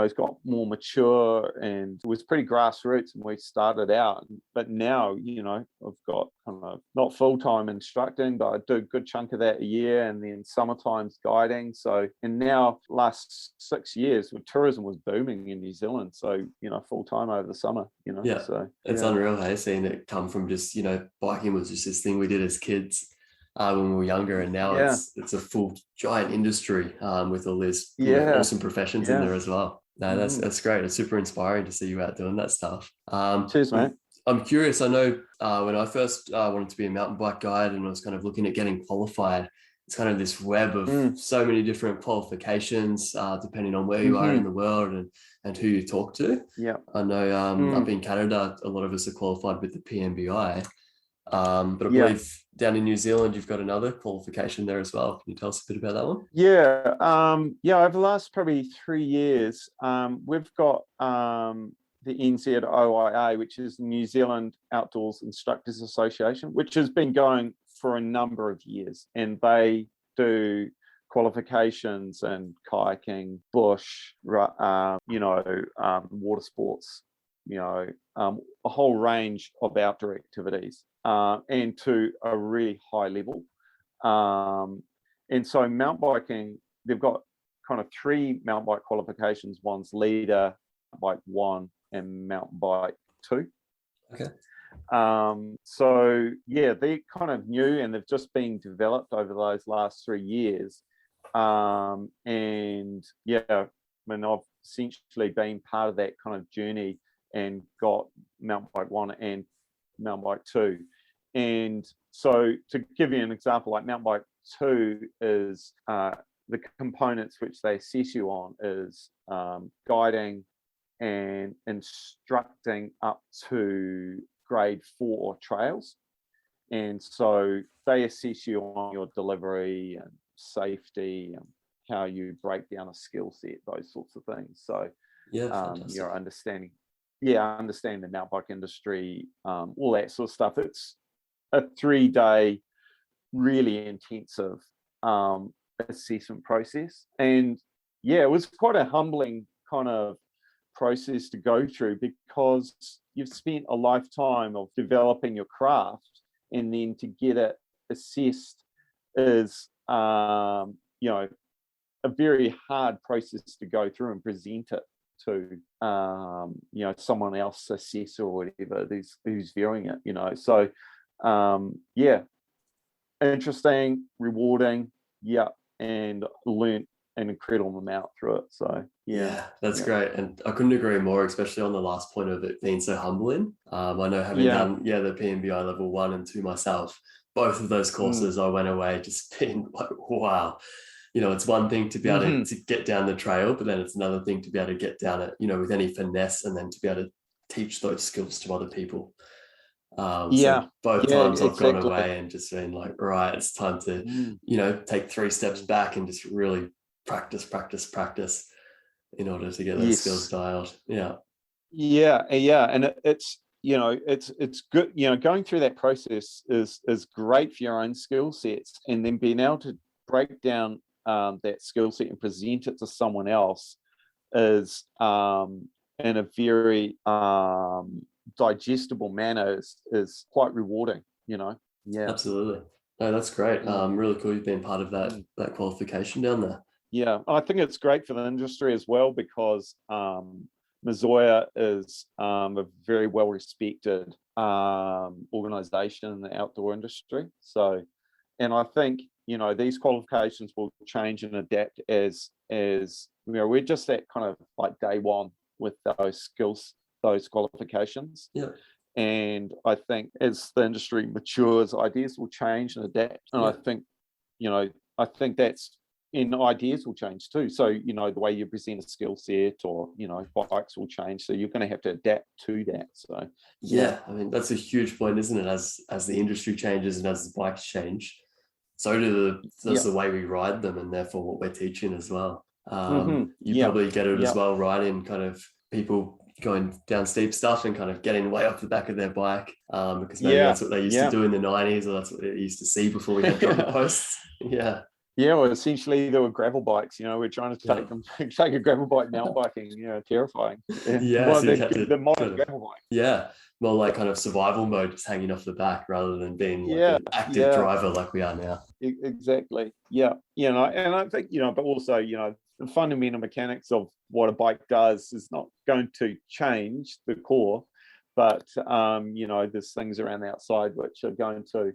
It's got more mature, and it was pretty grassroots when we started out. But now, I've got kind of not full-time instructing, but I do a good chunk of that a year, and then summertime's guiding. So, and now last 6 years, tourism was booming in New Zealand. So, full-time over the summer, So it's unreal, hey, seeing it come from just, biking was just this thing we did as kids when we were younger, and now it's a full giant industry with all these awesome professions in there as well. No, that's great. It's super inspiring to see you out doing that stuff. Cheers, mate. I'm curious. I know when I first wanted to be a mountain bike guide, and I was kind of looking at getting qualified, it's kind of this web of so many different qualifications depending on where you are in the world and who you talk to. I know up in Canada, a lot of us are qualified with the PMBI. But I believe down in New Zealand, you've got another qualification there as well. Can you tell us a bit about that one? Over the last probably 3 years, we've got the NZOIA, which is the New Zealand Outdoors Instructors Association, which has been going for a number of years, and they do qualifications in kayaking, bush, water sports, a whole range of outdoor activities, and to a really high level. And so mountain biking, they've got kind of 3 mountain bike qualifications. One's leader, bike 1, and mountain bike 2. Okay. So yeah, they're kind of new and they've just been developed over those last 3 years. And yeah, I mean, I've essentially been part of that kind of journey and got mountain bike 1 and mountain bike 2. And so to give you an example, like mountain bike 2 is the components which they assess you on is guiding and instructing up to grade 4 trails. And so they assess you on your delivery and safety and how you break down a skill set, those sorts of things. So you're understanding the mountain bike industry, all that sort of stuff. It's a 3-day, really intensive assessment process. And yeah, it was quite a humbling kind of process to go through, because you've spent a lifetime of developing your craft, and then to get it assessed is a very hard process to go through and present it to someone else, assessor or whatever who's viewing it, so yeah, interesting, rewarding, and learnt an incredible amount through it. So yeah, that's great. And I couldn't agree more, especially on the last point of it being so humbling. I know having done the PMBI level 1 and 2 myself, both of those courses, I went away just being like, wow, it's one thing to be able to get down the trail, but then it's another thing to be able to get down it, with any finesse, and then to be able to teach those skills to other people. So both times I've gone away and just been like, right, it's time to, take 3 steps back and just really practice in order to get those skills dialed. And it's good, going through that process is great for your own skill sets, and then being able to break down that skill set and present it to someone else is in a very digestible manner is quite rewarding. Absolutely. No, that's great. Really cool you've been part of that qualification down there. I think it's great for the industry as well, because 𝗦𝗾𝗂𝗵𝗶 is a very well respected organization in the outdoor industry. So, and I think these qualifications will change and adapt as we're just at kind of like day one with those skills, those qualifications. And I think as the industry matures, ideas will change and adapt. And I think that's, and ideas will change too. So, the way you present a skill set, or, bikes will change. So you're going to have to adapt to that. So, I mean, that's a huge point, isn't it? As the industry changes and as the bikes change, so does the way we ride them, and therefore what we're teaching as well. You probably get it as well, right? In kind of people going down steep stuff and kind of getting way off the back of their bike, because maybe that's what they used to do in the 90s, or that's what they used to see before we had drop posts. Well, essentially there were gravel bikes. We're trying to take a gravel bike mountain biking. Terrifying. The modern gravel bike. More like kind of survival mode, just hanging off the back rather than being like an active driver like we are now. Exactly. And I think but also the fundamental mechanics of what a bike does is not going to change the core, but there's things around the outside which are going to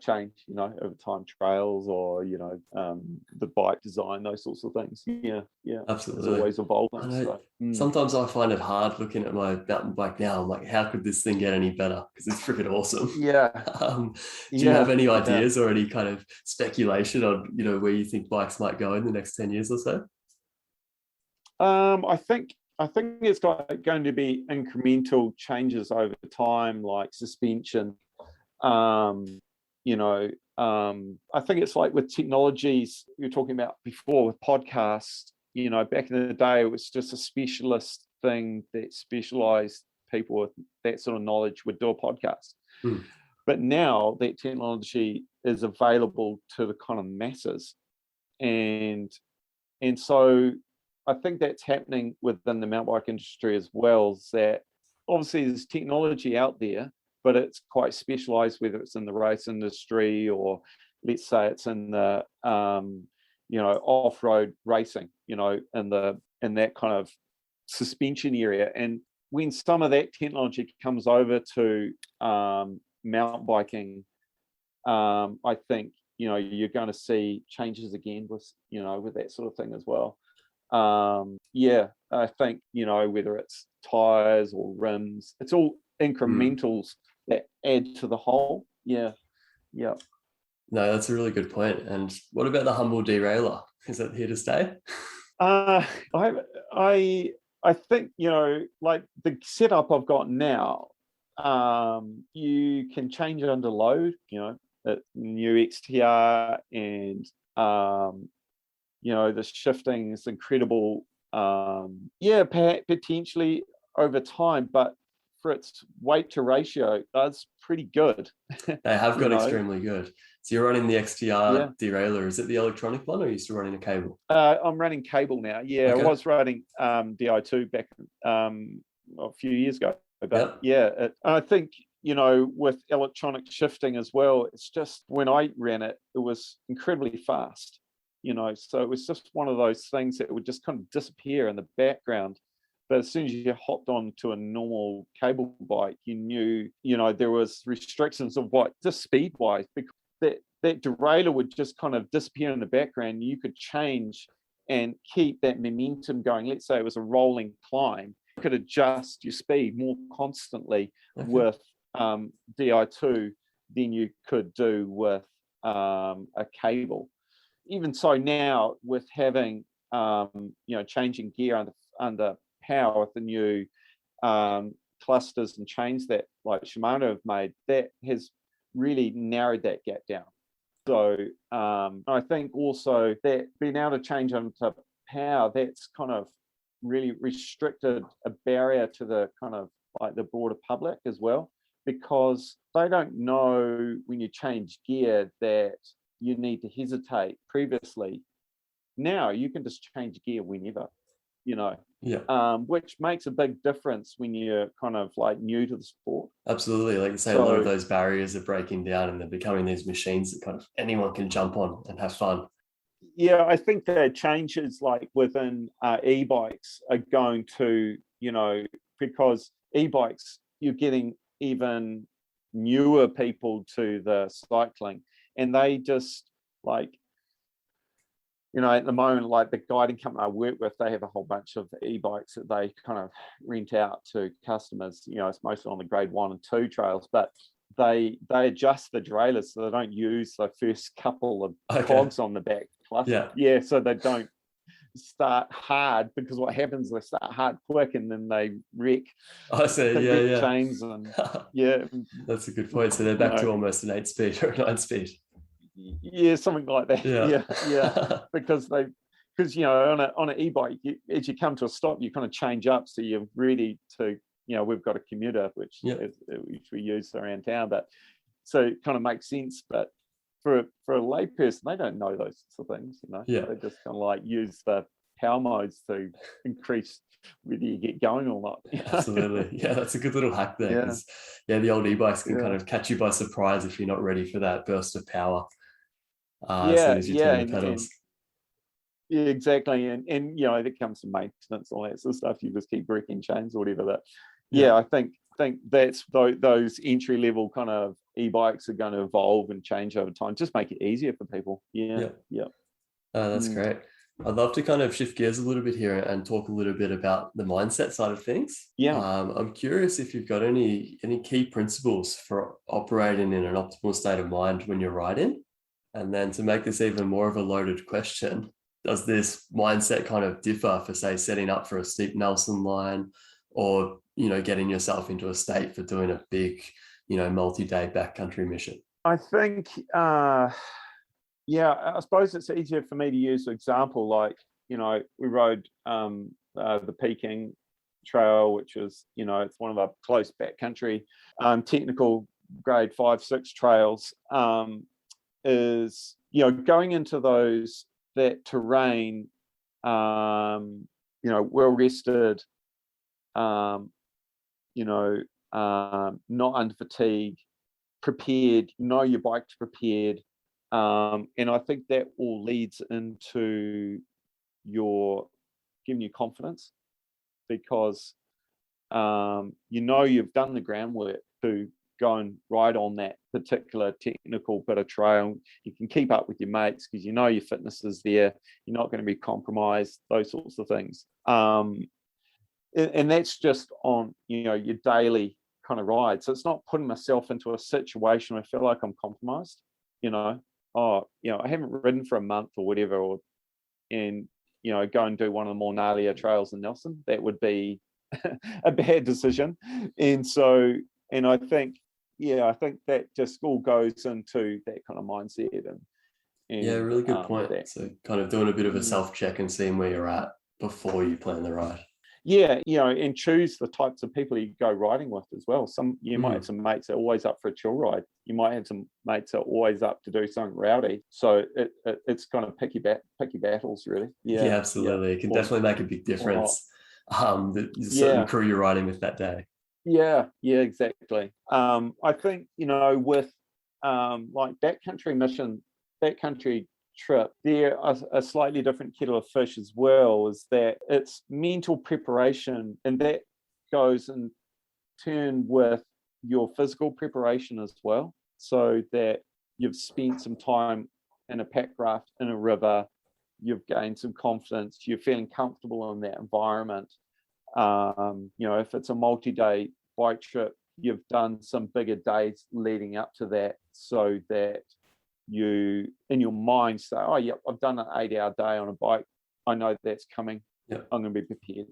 change, over time, trails or the bike design, those sorts of things. Absolutely, it's always evolving. Sometimes I find it hard looking at my mountain bike now. I'm like, how could this thing get any better? Because it's freaking awesome. Do you have any ideas or any kind of speculation on where you think bikes might go in the next 10 years or so? I think it's going to be incremental changes over time, like suspension. I think it's like with technologies you were talking about before with podcasts. Back in the day, it was just a specialist thing that specialized people with that sort of knowledge would do a podcast. But now that technology is available to the kind of masses, and so I think that's happening within the mountain bike industry as well. Is that obviously there's technology out there, but it's quite specialized, whether it's in the race industry or let's say it's in the off-road racing, in that kind of suspension area. And when some of that technology comes over to mountain biking, I think, you're going to see changes again with that sort of thing as well. I think, whether it's tires or rims, it's all incrementals that add to the whole. Yeah. No, that's a really good point. And what about the humble derailer? Is that here to stay? I think, like the setup I've got now, you can change it under load, the new XTR, and the shifting is incredible. Potentially over time, but for its weight to ratio, that's pretty good. They have got extremely good. So you're running the XTR derailleur. Is it the electronic one, or are you still running a cable? I'm running cable now. Yeah, okay. I was running Di2 back a few years ago. But I think, with electronic shifting as well, it's just when I ran it, it was incredibly fast. So it was just one of those things that would just kind of disappear in the background. But as soon as you hopped on to a normal cable bike, you knew, there was restrictions of what, just speed-wise, because that derailleur would just kind of disappear in the background. You could change and keep that momentum going. Let's say it was a rolling climb. You could adjust your speed more constantly with Di2 than you could do with a cable. Even so now, with having, changing gear under power with the new clusters and chains that like Shimano have made, that has really narrowed that gap down. So I think also that being able to change under power, that's kind of really restricted a barrier to the kind of like the broader public as well, because they don't know when you change gear that you need to hesitate. Previously, now you can just change gear whenever, which makes a big difference when you're kind of like new to the sport. Absolutely. Like you say, a lot of those barriers are breaking down and they're becoming these machines that kind of anyone can jump on and have fun. Yeah, I think the changes like within e-bikes are going to, because e-bikes, you're getting even newer people to the cycling, and they just like, at the moment, like the guiding company I work with, they have a whole bunch of e-bikes that they kind of rent out to customers. It's mostly on the grade 1 and 2 trails, but they adjust the derailleurs so they don't use the first couple of cogs on the back cluster. So they don't start hard, because what happens is they start hard quick and then they wreck. I see. Chains and That's a good point. So they're back to almost an 8-speed or a 9-speed. Yeah, something like that. Because on an e-bike, as you come to a stop, you kind of change up, so you're ready to, we've got a commuter which we use around town, but so it kind of makes sense. But for a lay person, they don't know those sorts of things. They just kind of like use the power modes to increase whether you get going or not. Absolutely. That's a good little hack there, because the old e-bikes can kind of catch you by surprise if you're not ready for that burst of power. As soon as you turn the pedals. Exactly. And there comes some maintenance, all that sort of stuff. You just keep breaking chains or whatever. That I think that's those entry level kind of e-bikes are going to evolve and change over time. Just make it easier for people. That's great. I'd love to kind of shift gears a little bit here and talk a little bit about the mindset side of things. I'm curious if you've got any key principles for operating in an optimal state of mind when you're riding. And then to make this even more of a loaded question, does this mindset kind of differ for, say, setting up for a steep Nelson line, or, getting yourself into a state for doing a big, multi-day backcountry mission? I think, I suppose it's easier for me to use an example. Like, we rode the Peking Trail, which is, it's one of our close backcountry technical grade 5-6 trails. Is going into that terrain, well rested, not under fatigue, prepared, your bike's prepared, and I think that all leads into giving you confidence, because you've done the groundwork to go and ride on that particular technical bit of trail. You can keep up with your mates because your fitness is there. You're not going to be compromised, those sorts of things. And that's just on, your daily kind of ride. So it's not putting myself into a situation where I feel like I'm compromised, I haven't ridden for a month or whatever, and go and do one of the more gnarlier trails in Nelson. That would be a bad decision. And so, and I think that just all goes into that kind of mindset. And really good point. So kind of doing a bit of a self-check and seeing where you're at before you plan the ride. Yeah, and choose the types of people you go riding with as well. You might have some mates that are always up for a chill ride. You might have some mates that are always up to do something rowdy. So it's kind of picky battles, really. Yeah, absolutely. It can definitely make a big difference. The certain crew you're riding with that day. Yeah, exactly. I think with like backcountry trip, they're a slightly different kettle of fish as well, is that it's mental preparation, and that goes in turn with your physical preparation as well, so that you've spent some time in a pack raft in a river, you've gained some confidence, you're feeling comfortable in that environment. If it's a multi-day bike trip, you've done some bigger days leading up to that, so that you in your mind say, oh yeah, I've done an 8-hour day on a bike, I know that's coming. I'm going to be prepared.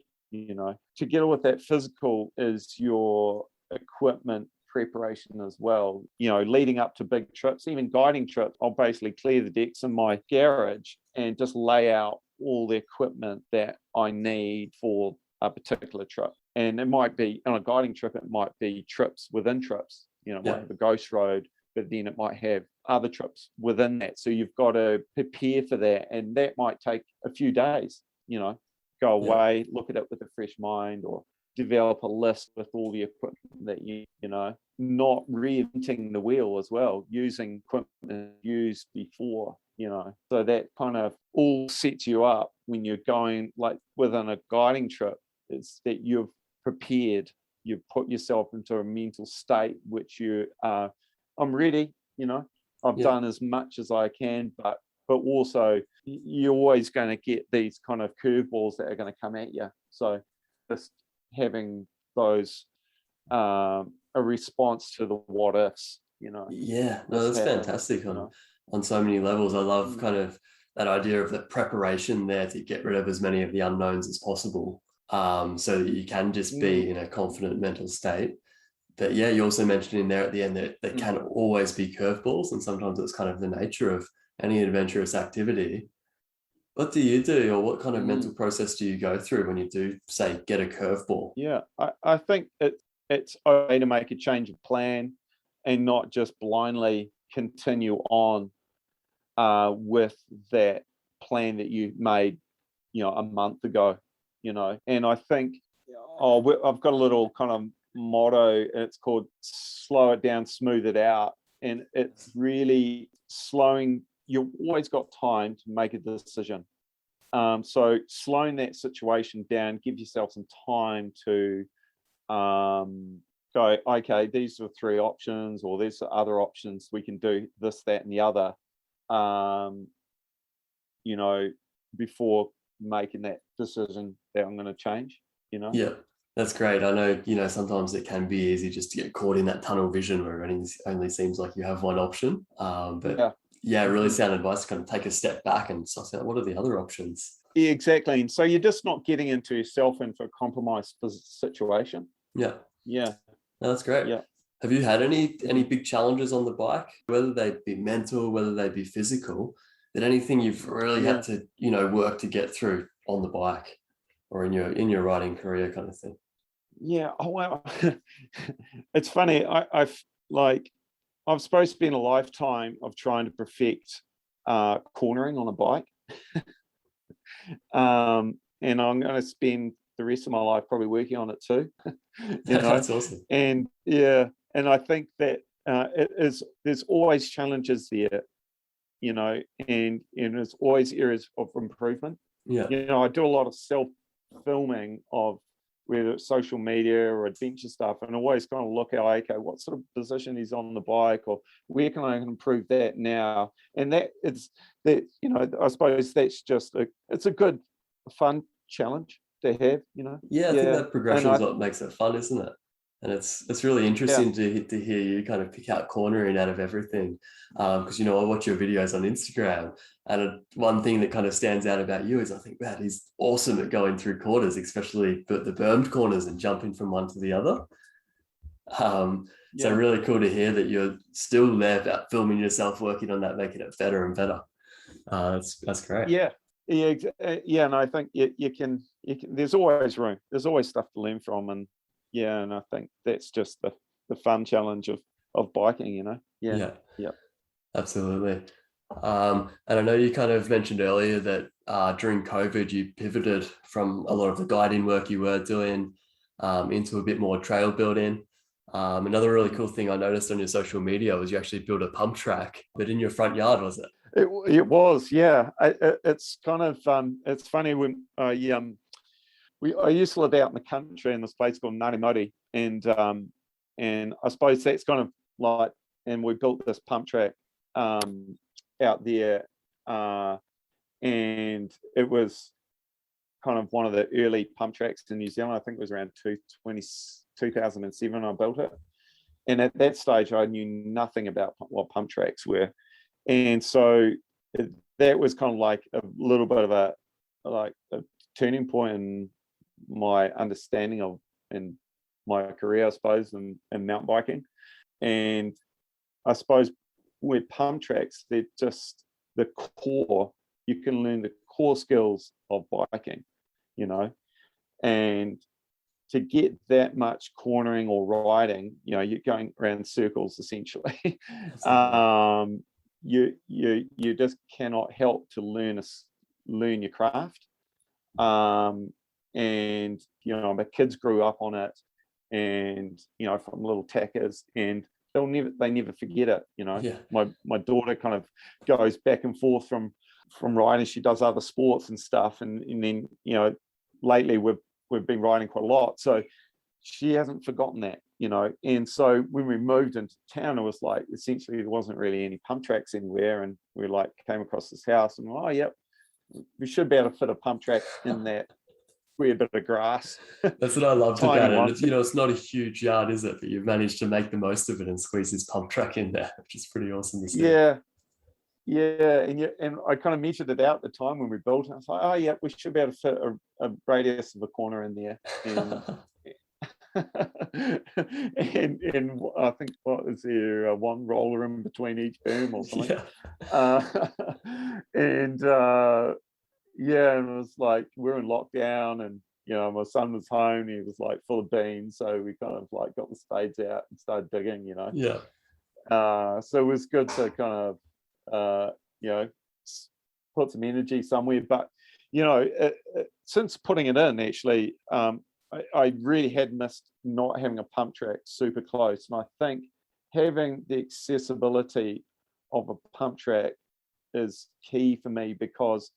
Together with that physical is your equipment preparation as well. Leading up to big trips, even guiding trips, I'll basically clear the decks in my garage and just lay out all the equipment that I need for a particular trip. And it might be on a guiding trip, it might be trips within trips. It might have a ghost road, but then it might have other trips within that. So you've got to prepare for that. And that might take a few days, go away, look at it with a fresh mind, or develop a list with all the equipment that not reinventing the wheel as well, using equipment used before, so that kind of all sets you up when you're going, like within a guiding trip, is that you've prepared, you've put yourself into a mental state which I'm ready, I've done as much as I can, but also you're always going to get these kind of curveballs that are going to come at you. So just having those a response to the what ifs, that's fantastic on so many levels. I love kind of that idea of the preparation there to get rid of as many of the unknowns as possible, so that you can just be in a confident mental state. But you also mentioned in there at the end that there can always be curveballs, and sometimes it's kind of the nature of any adventurous activity. What do you do, or what kind of mental process do you go through when you do, say, get a curveball? I think it's okay to make a change of plan and not just blindly continue on with that plan that you made a month ago. And I think I've got a little kind of motto, it's called slow it down, smooth it out. And it's really slowing, you've always got time to make a decision. So slowing that situation down, give yourself some time to go, okay, these are 3 options, or these are other options, we can do this, that, and the other, before making that decision that I'm going to change, Yeah, that's great. I know, sometimes it can be easy just to get caught in that tunnel vision where it only seems like you have one option. But really sound advice to kind of take a step back and suss out what are the other options. Yeah, exactly. And so you're just not getting yourself into a compromised situation. No, that's great. Yeah. Have you had any big challenges on the bike, whether they be mental, whether they be physical? That anything you've really had to, work to get through on the bike or in your riding career kind of thing? Yeah. Oh, well, it's funny. I'm supposed to spend a lifetime of trying to perfect cornering on a bike. And I'm going to spend the rest of my life probably working on it too. That's awesome. And I think that there's always challenges there, and there's always areas of improvement. I do a lot of self-filming of whether it's social media or adventure stuff, and always kind of look at, okay, what sort of position he's on the bike, or where can I improve that now? And that it's that, I suppose that's just it's a good, fun challenge to have, Yeah, I think that progression is And what makes it fun, isn't it? And it's really interesting to hear you kind of pick out cornering out of everything. Because, I watch your videos on Instagram, and one thing that kind of stands out about you is I think, man, he's awesome at going through corners, especially the bermed corners and jumping from one to the other. So really cool to hear that you're still there about filming yourself, working on that, making it better and better. That's great. And I think you can there's always room, there's always stuff to learn from, and I think that's just the fun challenge of biking, Yeah, absolutely. And I know you kind of mentioned earlier that during COVID you pivoted from a lot of the guiding work you were doing into a bit more trail building. Another really cool thing I noticed on your social media was you actually built a pump track, but in your front yard, was it? It was, yeah. It's kind of it's funny when I used to live out in the country in this place called 𝗦𝗾𝗂𝗵𝗶𝗽, and I suppose that's kind of like, and we built this pump track out there, and it was kind of one of the early pump tracks in New Zealand. I think it was around 2007 I built it, and at that stage I knew nothing about what pump tracks were. And so that was kind of like a little bit of a turning point in my understanding of in my career, I suppose, in mountain biking. And I suppose with pump tracks, they're just the core. You can learn the core skills of biking, and to get that much cornering or riding, you're going around circles essentially. You just cannot help to learn your craft, and my kids grew up on it, and from little tackers, and they never forget it. My daughter kind of goes back and forth from riding. She does other sports and stuff, and then lately we've been riding quite a lot, so she hasn't forgotten that. And so when we moved into town, it was like essentially there wasn't really any pump tracks anywhere, and we came across this house, and we should be able to fit a pump track in that square bit of grass. That's what I loved about it. It's not a huge yard, is it? But you've managed to make the most of it and squeeze this pump track in there, which is pretty awesome to see. And I kind of measured it out at the time when we built it. I was like, we should be able to fit a radius of a corner in there. And I think, what is there, one roller in between each berm or something? And it was like we're in lockdown, and my son was home. He was full of beans, so we kind of got the spades out and started digging. So it was good to kind of put some energy somewhere. But since putting it in, actually, I really had missed not having a pump track super close. And I think having the accessibility of a pump track is key for me, because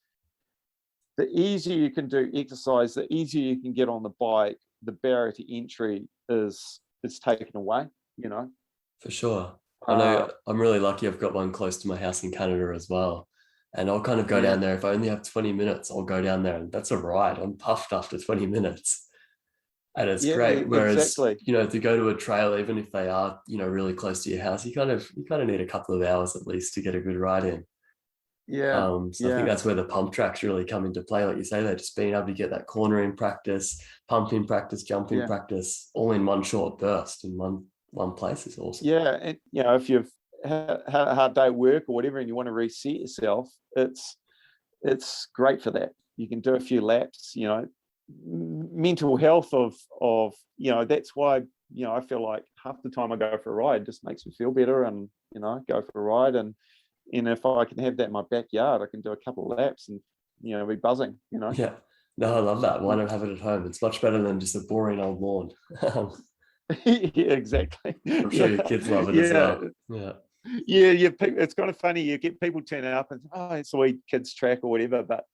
the easier you can do exercise, the easier you can get on the bike, the barrier to entry is taken away, For sure. I know I'm really lucky I've got one close to my house in Canada as well. And I'll kind of go down there. If I only have 20 minutes, I'll go down there, and that's a ride. I'm puffed after 20 minutes. And it's great. Whereas, to go to a trail, even if they are, really close to your house, you kind of need a couple of hours at least to get a good ride in. I think that's where the pump tracks really come into play. Like you say, they're just being able to get that cornering practice, pumping practice, jumping practice, all in one short burst in one place is awesome. And if you've had a hard day at work or whatever, and you want to reset yourself, it's great for that. You can do a few laps. Mental health of that's why I feel like half the time I go for a ride, it just makes me feel better, and go for a ride, and if I can have that in my backyard, I can do a couple of laps and be buzzing. No, I love that. Why not have it at home? It's much better than just a boring old lawn. Exactly. I'm sure your kids love it as well. It's kind of funny. You get people turning up and it's a wee kids track or whatever, but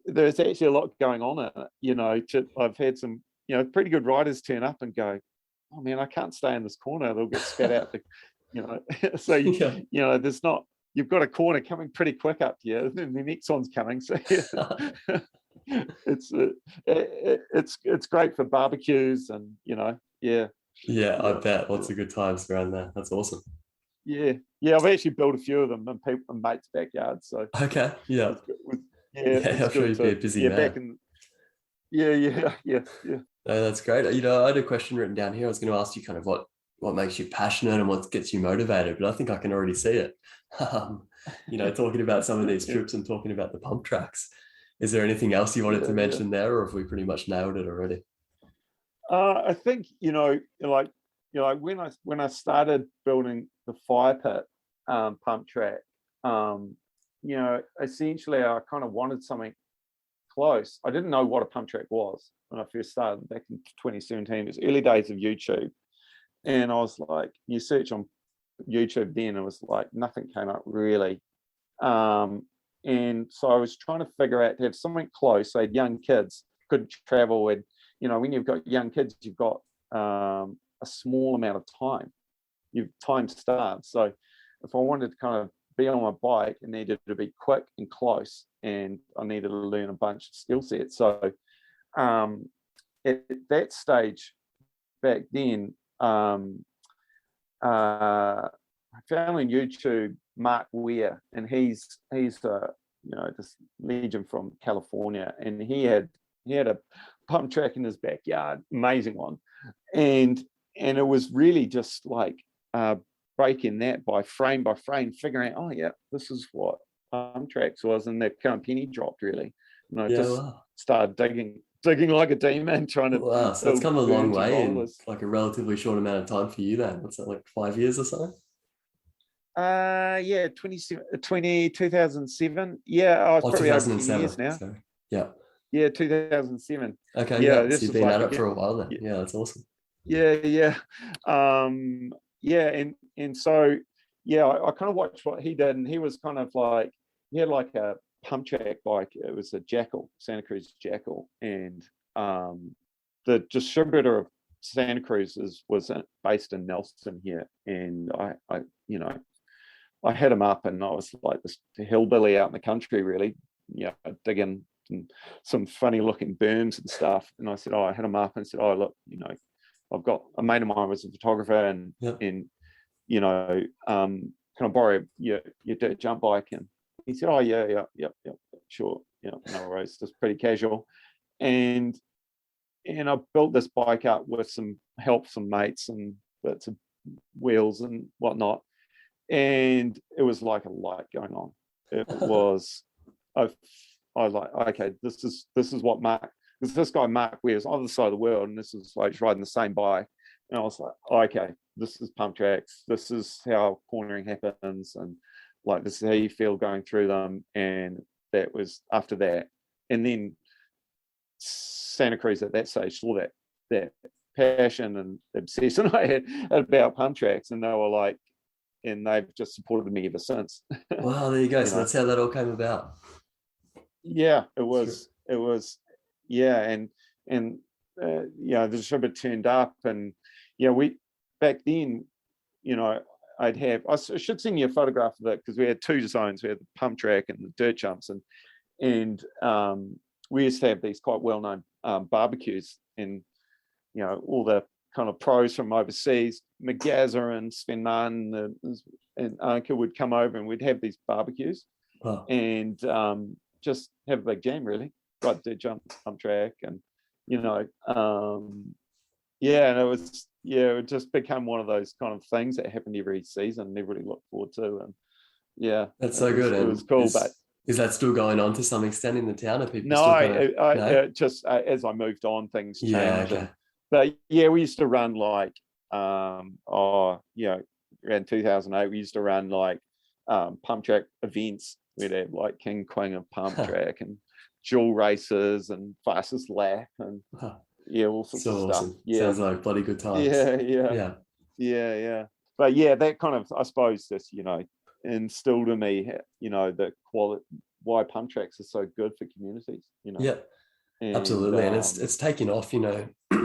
there's actually a lot going on in it. I've had some pretty good riders turn up and go, oh man, I can't stay in this corner. They'll get spat out. So there's not. You've got a corner coming pretty quick up to you, and the next one's coming. So it's great for barbecues and Yeah, I bet lots of good times around there. That's awesome. Yeah, I've actually built a few of them in mates' backyards. So okay, yeah, I'm sure you'd be a busy man. Yeah. No, that's great. I had a question written down here. I was going to ask you kind of what makes you passionate and what gets you motivated, but I think I can already see it. Talking about some of these trips and talking about the pump tracks. Is there anything else you wanted to mention there, or have we pretty much nailed it already? I think when I started building the fire pit pump track, essentially I kind of wanted something close. I didn't know what a pump track was when I first started back in 2017. It was early days of YouTube, and I was like, you search on YouTube then, it was like nothing came up really. And so I was trying to figure out to have something close. So I had young kids, could travel, and when you've got young kids, you've got a small amount of time. You've time starved. So if I wanted to kind of be on my bike, it needed to be quick and close, and I needed to learn a bunch of skill sets. So at that stage back then, I found on YouTube 𝗦𝗾𝘂𝗵𝗽, and he's this legend from California, and he had a pump track in his backyard, amazing one, and it was really just like breaking that by frame, figuring out, oh yeah, this is what pump tracks was, and that kind of penny dropped really, and I started digging like a demon, trying to. Wow, so it's come a long way in like a relatively short amount of time for you then. What's that, like 5 years or so? 2007. Yeah, I was probably over 10 years now. So, yeah. Yeah, 2007. Okay, yeah. So you've been at it for a while then. Yeah, that's awesome. Yeah. And so I kind of watched what he did, and he was kind of like, he had like a pump track bike. It was a Jackal, Santa Cruz Jackal, and the distributor of Santa Cruz was based in Nelson here, and I hit him up, and I was like this hillbilly out in the country, really, digging some funny looking berms and stuff. And I said, I hit him up and said, look, I've got a mate of mine was a photographer, and can I borrow your dirt jump bike? And he said, yeah, sure, no worries, just pretty casual. And I built this bike up with some help, some mates and bits of wheels and whatnot. And it was like a light going on. It was, I was like, okay, this is what this guy 𝗦𝗾𝘂𝗵𝗽 is on the other side of the world, and this is like he's riding the same bike. And I was like, okay, this is pump tracks. This is how cornering happens, and like this is how you feel going through them. And that was after that. And then Santa Cruz at that stage saw that passion and obsession I had about pump tracks, and they were like, and they've just supported me ever since. Wow, there you go. So that's how that all came about. Yeah, it was, and the distributor turned up, and we back then, I should send you a photograph of it, because we had two zones. We had the pump track and the dirt jumps, and we used to have these quite well-known barbecues, and all the kind of pros from overseas, McGazza and 𝗬𝗏 and 𝗦𝗾𝘂𝗵𝗆 would come over, and we'd have these barbecues. Wow. And just have a big jam, really. Got to jump pump track, and and it just became one of those kind of things that happened every season and everybody looked forward to. And that's so good. It was cool. But is that still going on to some extent in the town? Are people just as I moved on, things changed. Yeah, okay. But we used to run like around 2008, we used to run like pump track events. We'd have like King Queen of Pump Track and dual races and fastest lap and all sorts of stuff. Awesome. Yeah, sounds like bloody good times. Yeah. But that kind of, I suppose, this instilled in me, the quality, why pump tracks are so good for communities. Yeah. And Absolutely. And it's taken off,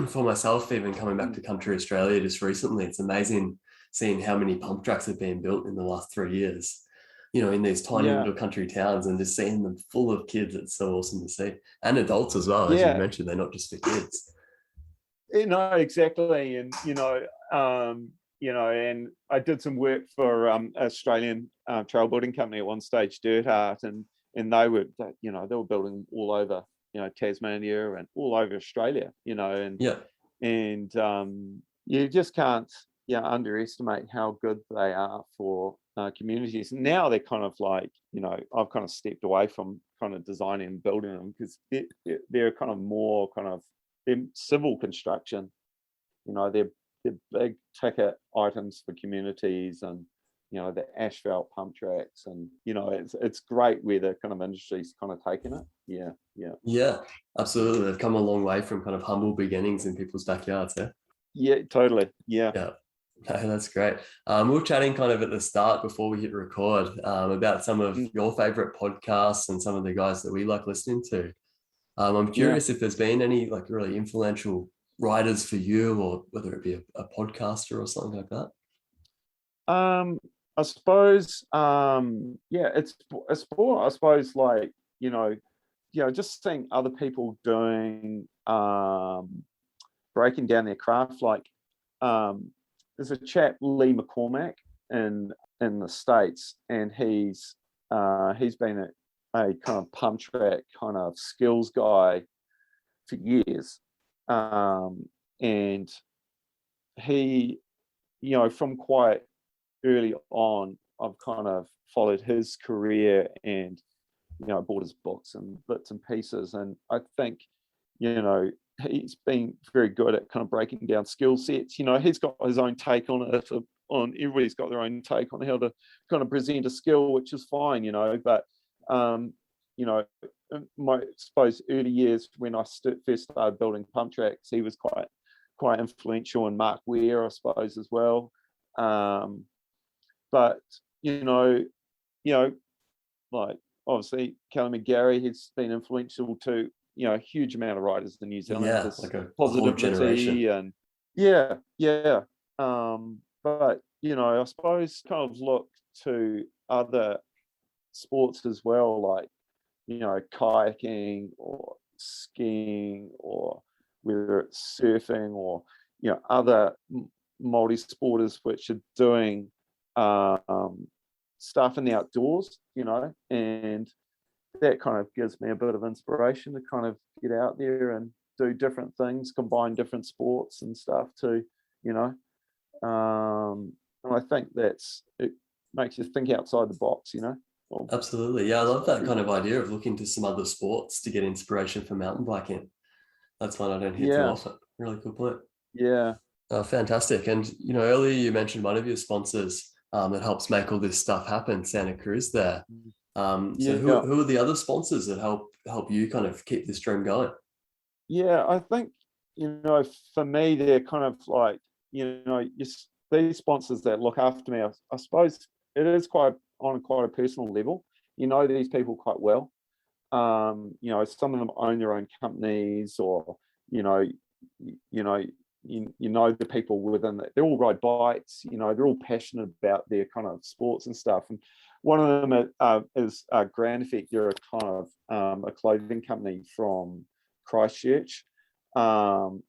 for myself, even coming back to country Australia just recently. It's amazing seeing how many pump tracks have been built in the last 3 years, in these tiny yeah, little country towns, and just seeing them full of kids. It's so awesome to see. And adults as well, as you yeah, mentioned, they're not just for kids. exactly. And and I did some work for Australian trail building company at one stage, 𝗬𝗏𝗃, and they were building all over Tasmania and all over Australia, and Yeah. you just can't underestimate how good they are for communities. Now they're kind of like, I've kind of stepped away from kind of designing and building them, because they're kind of more kind of, they're civil construction, they're big ticket items for communities, and the asphalt pump tracks, and it's great where the kind of industry's kind of taken it. Yeah, absolutely. They've come a long way from kind of humble beginnings in people's backyards. Yeah, totally. Yeah. No, that's great. We were chatting kind of at the start before we hit record about some of your favorite podcasts and some of the guys that we like listening to. I'm curious if there's been any like really influential writers for you, or whether it be a podcaster or something like that. I suppose, it's sport. I suppose, like, just seeing other people doing, breaking down their craft. Like, there's a chap, 𝗦𝗾𝘂𝗵𝗶, in the States, and he's been a kind of pump track kind of skills guy for years, and he, from quite early on, I've kind of followed his career, and bought his books and bits and pieces, and I think he's been very good at kind of breaking down skill sets. He's got his own take on it. Everybody's got their own take on how to kind of present a skill, which is fine, but in my, I suppose, early years when I first started building pump tracks, he was quite influential, in 𝗦𝗾𝘂𝗺𝗵, I suppose, as well. But like, obviously Kelly McGarry, he's been influential to a huge amount of riders in New Zealand. Yeah, like a whole generation. And but I suppose kind of look to other sports as well, like kayaking or skiing, or whether it's surfing, or other multi-sporters which are doing stuff in the outdoors, and that kind of gives me a bit of inspiration to kind of get out there and do different things, combine different sports and stuff too, and I think it makes you think outside the box. Absolutely. Yeah, I love that kind of idea of looking to some other sports to get inspiration for mountain biking. That's one I don't hear too often. Really cool point. Yeah. Fantastic. And earlier you mentioned one of your sponsors that helps make all this stuff happen, 𝗬𝗏𝗃𝗃 there. So who are the other sponsors that help you kind of keep this dream going? Yeah, I think for me, they're kind of like these sponsors that look after me. I suppose it is quite a personal level. These people quite well. Some of them own their own companies, or the people within that. They all ride bikes. They're all passionate about their kind of sports and stuff. And one of them is Grand Effect. They're a kind of a clothing company from Christchurch, and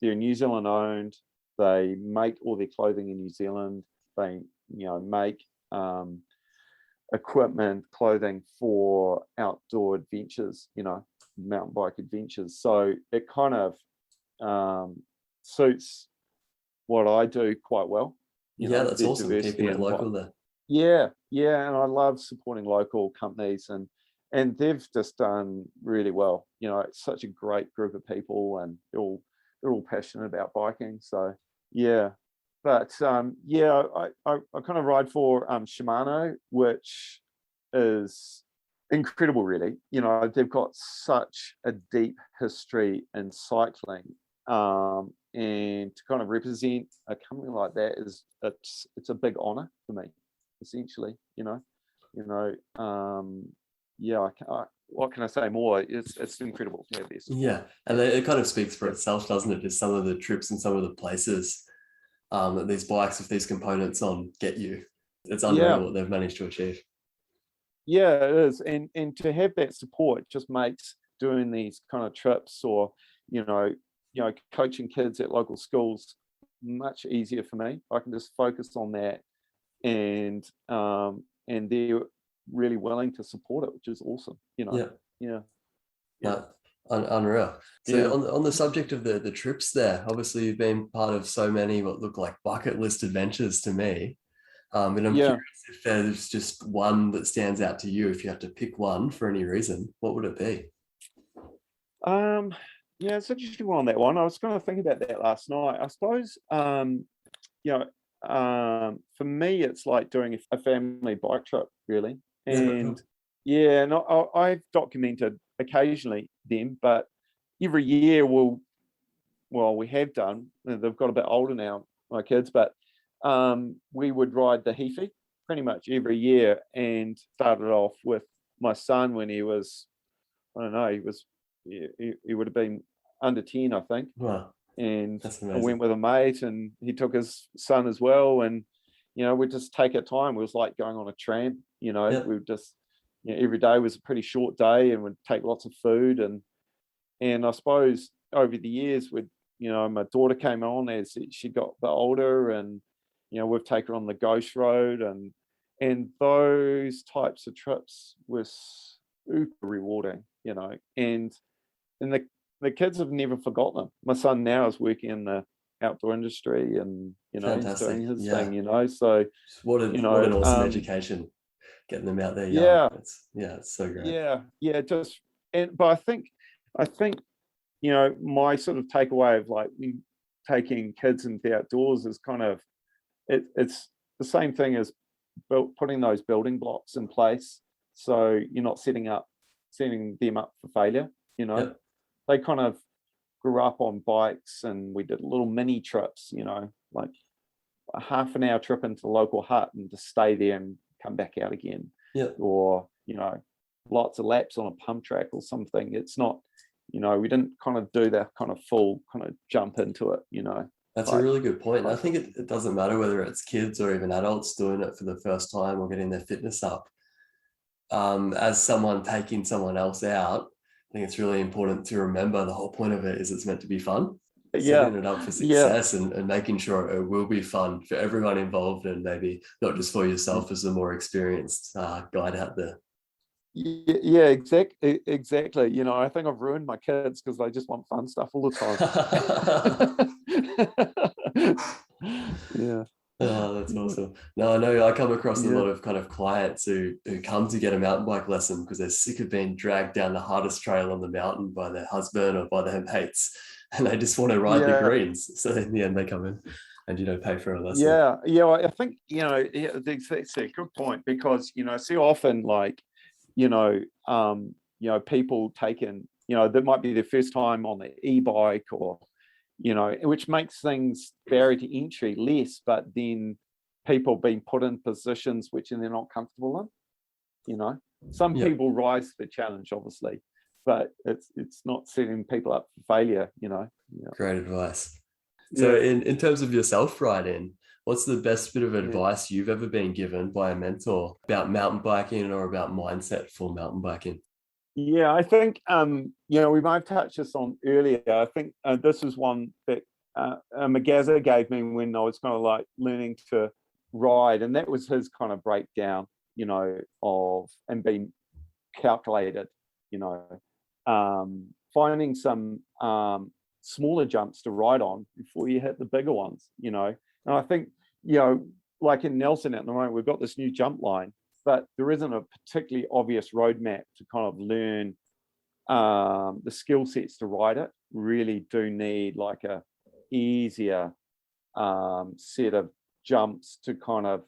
they're New Zealand owned. They make all their clothing in New Zealand. They make equipment, clothing for outdoor adventures, mountain bike adventures. So it kind of suits what I do quite well. That's awesome. Keeping it local there. Yeah, and I love supporting local companies, and they've just done really well. It's such a great group of people, and they're all passionate about biking. So yeah. But I kind of ride for Shimano, which is incredible, really. They've got such a deep history in cycling, and to kind of represent a company like that it's a big honor for me, essentially. what can I say more? It's incredible to have this. Yeah, and it kind of speaks for itself, doesn't it? Just some of the trips and some of the places that these bikes with these components on get you. It's unreal what they've managed to achieve. Yeah, it is, and to have that support just makes doing these kind of trips, or coaching kids at local schools, much easier for me. I can just focus on that, and they're really willing to support it, which is awesome. No, unreal. So on the subject of the trips there, obviously you've been part of so many what look like bucket list adventures to me. And I'm curious if there's just one that stands out to you. If you have to pick one for any reason, what would it be? It's an interesting one on that one. I was kind of thinking about that last night. I suppose, for me, it's like doing a family bike trip, really. And I've documented occasionally them, but every year we have done. They've got a bit older now, my kids, but we would ride the 𝗽𝗨𝗃 pretty much every year, and started off with my son when he was, I don't know, he would have been under 10, I think. Wow. And I went with a mate, and he took his son as well, and we'd just take our time. It was like going on a tramp. We would just every day was a pretty short day, and we'd take lots of food, and I suppose over the years my daughter came on as she got a bit older, and we've taken her on the Ghost Road, and those types of trips were super rewarding, and the kids have never forgotten them. My son now is working in the outdoor industry, and he's doing his thing, so what an awesome education, getting them out there young. It's so great. But I think my sort of takeaway of like taking kids into the outdoors is kind of it's the same thing as putting those building blocks in place, so you're not setting them up for failure. They kind of grew up on bikes, and we did little mini trips, like a half an hour trip into the local hut and just stay there and come back out again. Or lots of laps on a pump track or something. It's not, we didn't kind of do that kind of full kind of jump into it. That's a really good point. I think it doesn't matter whether it's kids or even adults doing it for the first time or getting their fitness up. As someone taking someone else out, I think it's really important to remember the whole point of it is it's meant to be fun. Setting it up for success and making sure it will be fun for everyone involved, and maybe not just for yourself as a more experienced guide out there. Exactly. I think I've ruined my kids because they just want fun stuff all the time. Oh, that's awesome. No, I know I come across a lot of kind of clients who come to get a mountain bike lesson because they're sick of being dragged down the hardest trail on the mountain by their husband or by their mates, and they just want to ride the greens. So in the end, they come in and pay for a lesson. I think that's a good point, because so often like people taking that might be their first time on the e-bike, or which makes things barrier to entry less, but then people being put in positions which they're not comfortable in. Some people rise to the challenge, obviously, but it's not setting people up for failure. Great advice. So in terms of yourself riding, what's the best bit of advice you've ever been given by a mentor about mountain biking or about mindset for mountain biking? I think we might have touched this on earlier. I think this is one that McGazza gave me when I was kind of like learning to ride, and that was his kind of breakdown, of and being calculated, finding some smaller jumps to ride on before you hit the bigger ones, and I think like in Nelson at the moment, we've got this new jump line, but there isn't a particularly obvious roadmap to kind of learn the skill sets to ride it. Really do need like a easier set of jumps to kind of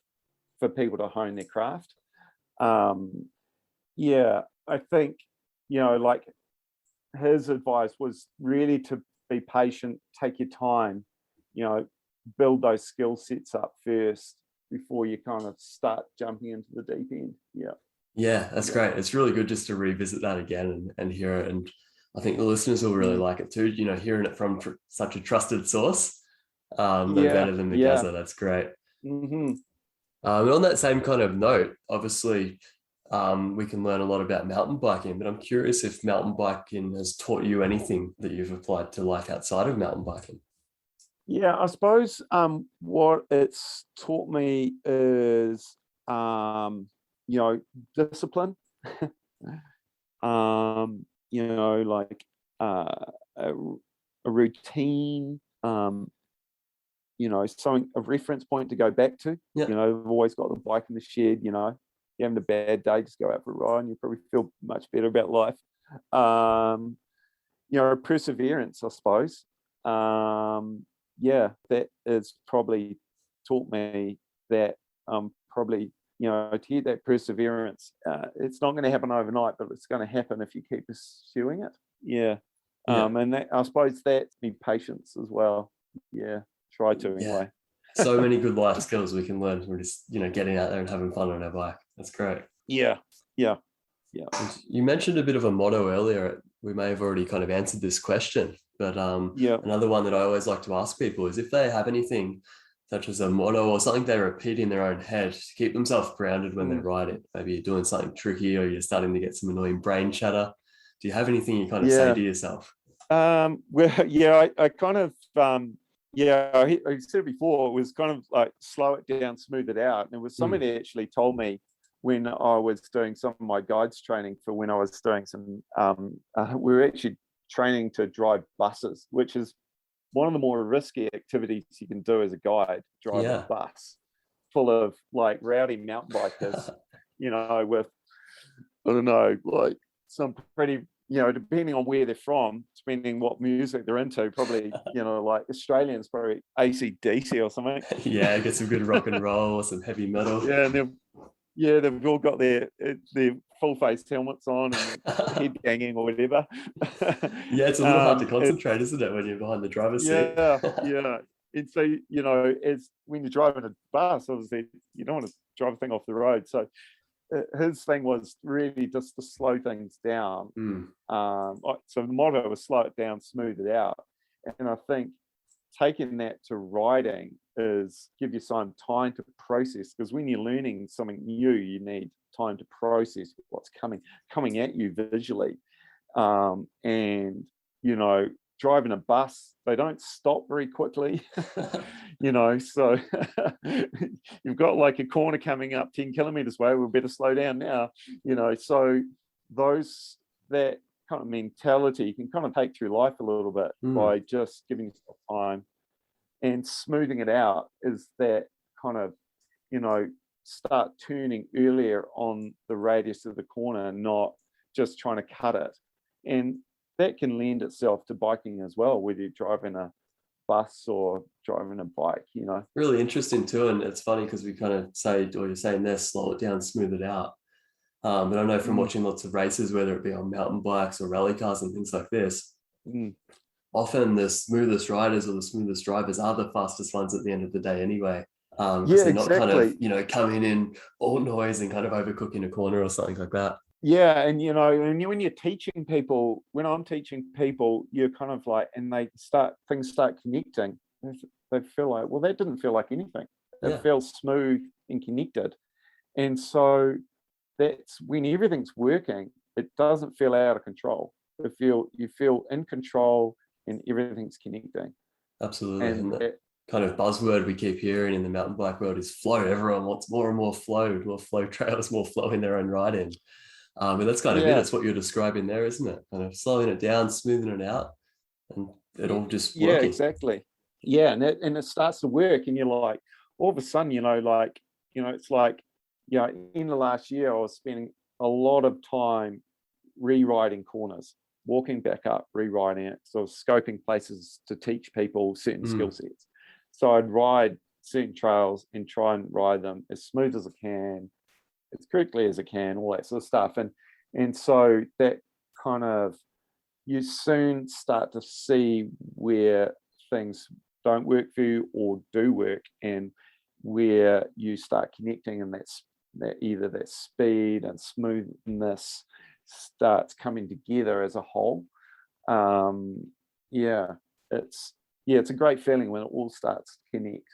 for people to hone their craft. I think like his advice was really to be patient, take your time, build those skill sets up first before you kind of start jumping into the deep end. Yeah, that's great. It's really good just to revisit that again and hear it. And I think the listeners will really like it too. Hearing it from such a trusted source, no Yeah, better than yeah. McGazza. That's great. Mm-hmm. And on that same kind of note, obviously, we can learn a lot about mountain biking, but I'm curious if mountain biking has taught you anything that you've applied to life outside of mountain biking. Yeah, I suppose what it's taught me is discipline. Like a routine, something, a reference point to go back to. Yeah. I've always got the bike in the shed. You're having a bad day, just go out for a ride and you probably feel much better about life. Perseverance, I suppose. That has probably taught me that probably, to get that perseverance, it's not going to happen overnight, but it's going to happen if you keep pursuing it. Yeah. And that, I suppose that's be patience as well. Yeah. Try to anyway. So many good life skills we can learn from just, getting out there and having fun on our bike. That's great. Yeah. Yeah. And you mentioned a bit of a motto earlier. We may have already kind of answered this question, but another one that I always like to ask people is if they have anything such as a motto or something they repeat in their own head to keep themselves grounded when they're riding. Maybe you're doing something tricky or you're starting to get some annoying brain chatter. Do you have anything you kind of say to yourself? I kind of, I said before, it was kind of like slow it down, smooth it out. And it was somebody that actually told me when I was doing some of my guides training for when I was doing some, we were actually training to drive buses, which is one of the more risky activities you can do as a guide, drive a bus full of like rowdy mountain bikers, with, I don't know, like some pretty, depending on where they're from, depending what music they're into, probably, like Australians, probably AC/DC or something. Yeah, get some good rock and roll or some heavy metal. Yeah, and they've all got their full face helmets on and head ganging or whatever. Yeah, it's a little hard to concentrate, isn't it, when you're behind the driver's seat? Yeah. And so, as when you're driving a bus, obviously you don't want to drive a thing off the road. So his thing was really just to slow things down. So the motto was slow it down, smooth it out. And I think taking that to riding is give you some time to process, because when you're learning something new, you need time to process what's coming at you visually. And driving a bus, they don't stop very quickly. So you've got like a corner coming up 10 kilometers away, we better slow down now. So that kind of mentality you can kind of take through life a little bit by just giving yourself time and smoothing it out, is that kind of, start turning earlier on the radius of the corner, not just trying to cut it. And that can lend itself to biking as well, whether you're driving a bus or driving a bike, Really interesting too. And it's funny because we kind of say, or you're saying there, slow it down, smooth it out. But I know from watching lots of races, whether it be on mountain bikes or rally cars and things like this, often the smoothest riders or the smoothest drivers are the fastest ones at the end of the day anyway. Because they're not kind of, coming in all noise and kind of overcooking a corner or something like that. Yeah, and when you're teaching people, when I'm teaching people, you're kind of like, and things start connecting. They feel like, well, that didn't feel like anything. It feels smooth and connected. And so that's when everything's working, it doesn't feel out of control. You feel in control and everything's connecting. Absolutely. And that kind of buzzword we keep hearing in the mountain bike world is flow. Everyone wants more and more flow trails, more flow in their own riding. And that's kind of it. That's what you're describing there, isn't it? Kind of slowing it down, smoothing it out, and it all just working. Yeah, exactly. Yeah, and it starts to work, and you're like, all of a sudden, it's like, in the last year, I was spending a lot of time rewriting corners, walking back up, rewriting it, so scoping places to teach people certain skill sets. So I'd ride certain trails and try and ride them as smooth as I can, as quickly as I can, all that sort of stuff. And so that kind of, you soon start to see where things don't work for you or do work, and where you start connecting, and that's either that speed and smoothness starts coming together as a whole. It's a great feeling when it all starts to connect.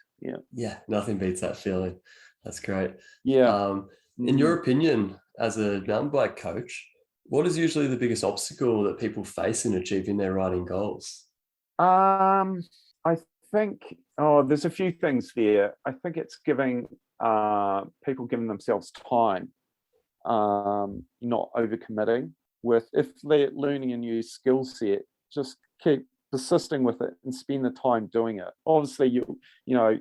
Yeah, nothing beats that feeling. That's great. Yeah. In your opinion, as a mountain bike coach, what is usually the biggest obstacle that people face in achieving their riding goals? I think there's a few things there. I think it's giving people themselves time, not overcommitting. If they're learning a new skill set, just keep persisting with it and spend the time doing it. Obviously, you know,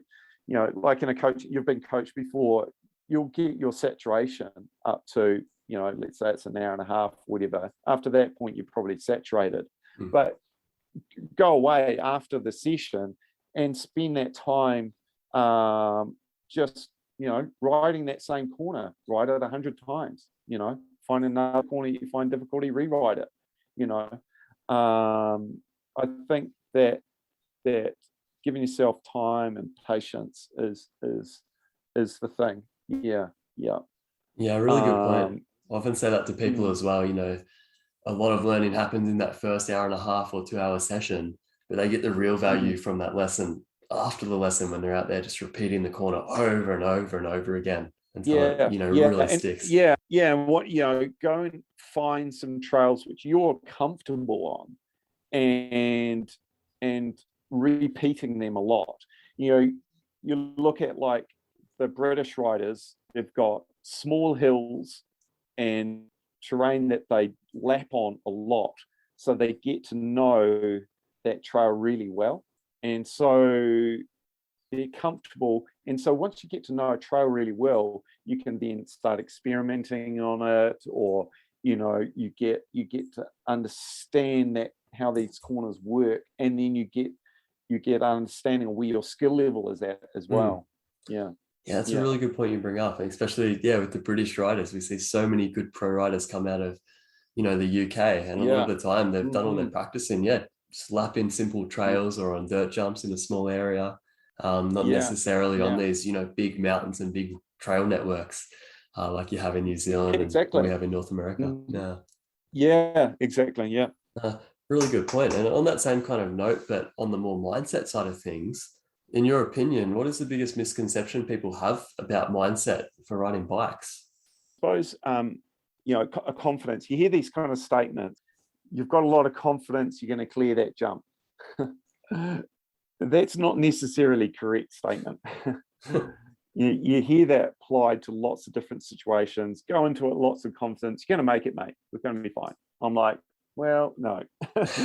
like in a coach, you've been coached before, you'll get your saturation up to, let's say it's an hour and a half, whatever. After that point, you're probably saturated. But go away after the session and spend that time just, riding that same corner, ride it 100 times, find another corner you find difficulty, rewrite it, I think that giving yourself time and patience is the thing. Yeah, really good point. I often say that to people as well. A lot of learning happens in that first hour and a half or 2 hour session, but they get the real value from that lesson after the lesson when they're out there just repeating the corner over and over and over again until it really sticks. And what go and find some trails which you're comfortable on and repeating them a lot. You look at like the British riders, they've got small hills and terrain that they lap on a lot, so they get to know that trail really well, and so they're comfortable. And so once you get to know a trail really well, you can then start experimenting on it, or you get to understand that how these corners work, and then you get understanding of where your skill level is at as well. Yeah, that's a really good point you bring up, especially with the British riders. We see so many good pro riders come out of the UK, and a lot of the time they've done all their practicing just lapping simple trails or on dirt jumps in a small area, not necessarily on these big mountains and big trail networks like you have in New Zealand and we have in North America. Exactly. Really good point. And on that same kind of note, but on the more mindset side of things, in your opinion, what is the biggest misconception people have about mindset for riding bikes? I suppose, a confidence. You hear these kind of statements, you've got a lot of confidence, you're going to clear that jump. That's not necessarily a correct statement. You hear that applied to lots of different situations. Go into it, lots of confidence. You're going to make it, mate. We're going to be fine. I'm like, well, no. There's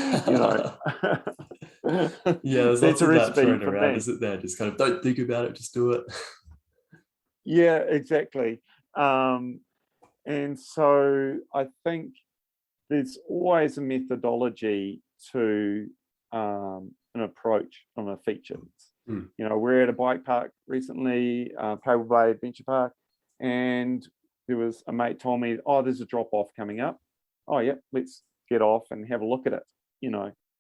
lots of that thrown around, isn't there? Just kind of don't think about it, just do it. Yeah, exactly. And so I think there's always a methodology to an approach on a feature. We're at a bike park recently, 𝗬𝗏𝗀𝗀𝗃 Adventure Park, and there was a mate told me, there's a drop off coming up. Let's get off and have a look at it,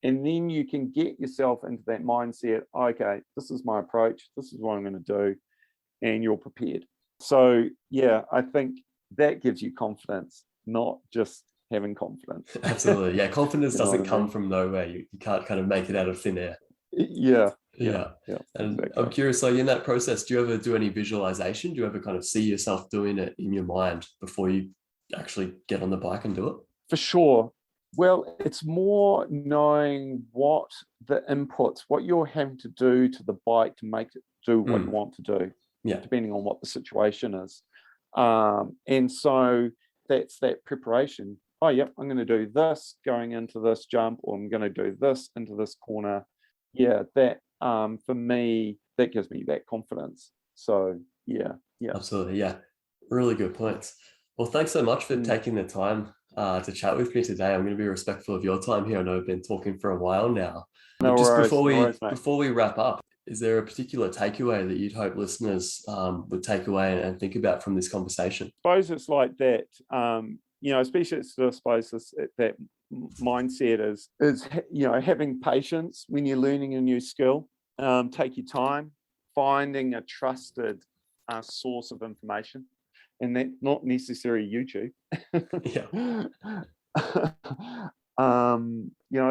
and then you can get yourself into that mindset. Okay, this is my approach, this is what I'm going to do, and you're prepared. So I think that gives you confidence, not just having confidence. Absolutely. Confidence doesn't come from nowhere. You can't kind of make it out of thin air. Yeah. And exactly. I'm curious, like in that process, do you ever do any visualization? Do you ever kind of see yourself doing it in your mind before you actually get on the bike and do it? For sure. Well, it's more knowing what the inputs, what you're having to do to the bike to make it do what you want to do, depending on what the situation is. And so that's that preparation. I'm going to do this going into this jump, or I'm going to do this into this corner. That for me, that gives me that confidence. So absolutely. Really good points. Well, thanks so much for taking the time to chat with me today. I'm going to be respectful of your time here. I know I've been talking for a while now. Before we wrap up, is there a particular takeaway that you'd hope listeners would take away and think about from this conversation? I suppose it's like that. Especially that mindset is having patience when you're learning a new skill. Take your time, finding a trusted source of information, and that not necessarily YouTube. Yeah.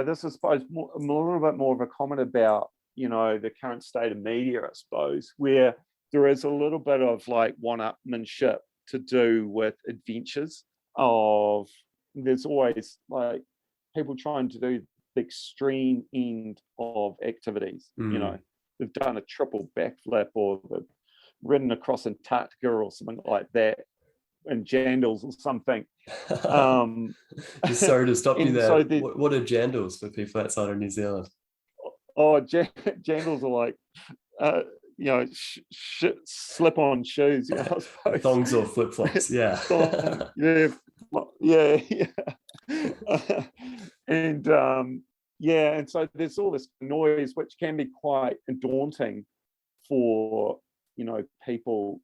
This is, I suppose, a little bit more of a comment about, the current state of media, I suppose, where there is a little bit of like one-upmanship to do with adventures of, there's always like people trying to do the extreme end of activities. They've done a triple backflip, or they've ridden across Antarctica or something like that, and jandals or something. Just sorry to stop you there. So what are jandals for people outside of New Zealand? Oh, jandals are like, slip-on shoes. I suppose. Thongs or flip-flops. Yeah. Yeah. And so there's all this noise, which can be quite daunting for people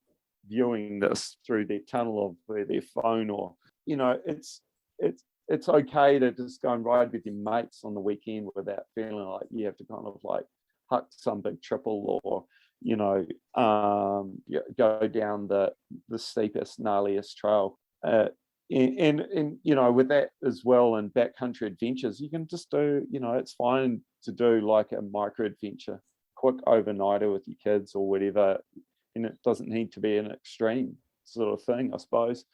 viewing this through their tunnel of their phone, or it's okay to just go and ride with your mates on the weekend without feeling like you have to kind of like huck some big triple, or go down the steepest, gnarliest trail. And with that as well, and backcountry adventures, you can just do, it's fine to do like a micro adventure, quick overnighter with your kids or whatever, and it doesn't need to be an extreme sort of thing, I suppose.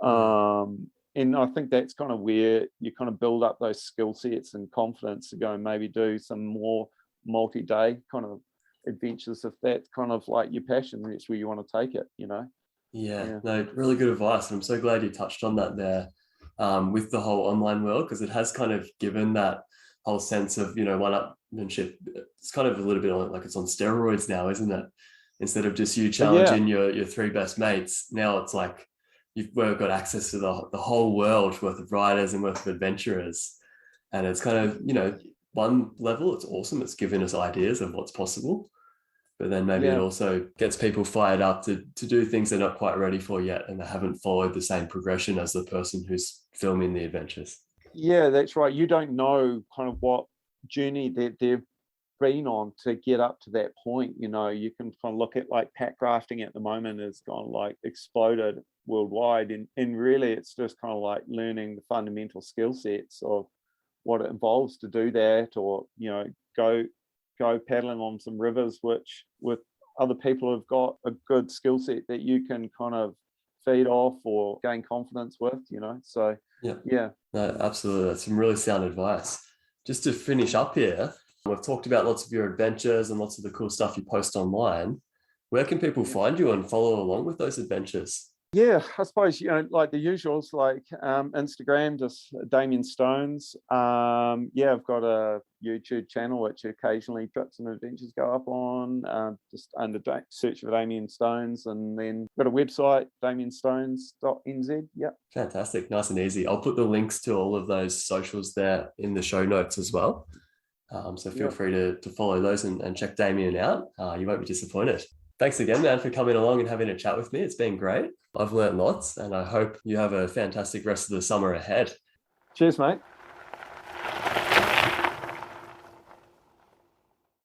And I think that's kind of where you kind of build up those skill sets and confidence to go and maybe do some more multi-day kind of adventures, if that's kind of like your passion, that's where you want to take it, Yeah, no, really good advice. And I'm so glad you touched on that there, with the whole online world, because it has kind of given that whole sense of, one-upmanship. It's kind of a little bit like it's on steroids now, isn't it? Instead of just you challenging your three best mates, now it's like you've got access to the whole world worth of riders and worth of adventurers. And it's kind of, one level, it's awesome. It's given us ideas of what's possible. But then maybe it also gets people fired up to do things they're not quite ready for yet, and they haven't followed the same progression as the person who's filming the adventures. Yeah, that's right. You don't know kind of what journey that they've been on to get up to that point. You can kind of look at like pack rafting at the moment has gone like exploded worldwide, and really it's just kind of like learning the fundamental skill sets of what it involves to do that, or go paddling on some rivers which with other people have got a good skill set that you can kind of feed off or gain confidence with, so yeah. No, absolutely, that's some really sound advice. Just to finish up here, we've talked about lots of your adventures and lots of the cool stuff you post online. Where can people find you and follow along with those adventures? Yeah, I suppose, like the usuals, like Instagram, just Damian Stones. I've got a YouTube channel which occasionally trips and adventures go up on, just under search for Damian Stones, and then got a website, damianstones.nz. Yeah. Fantastic. Nice and easy. I'll put the links to all of those socials there in the show notes as well. So feel free to follow those and check Damian out. You won't be disappointed. Thanks again, man, for coming along and having a chat with me. It's been great. I've learned lots, and I hope you have a fantastic rest of the summer ahead. Cheers, mate.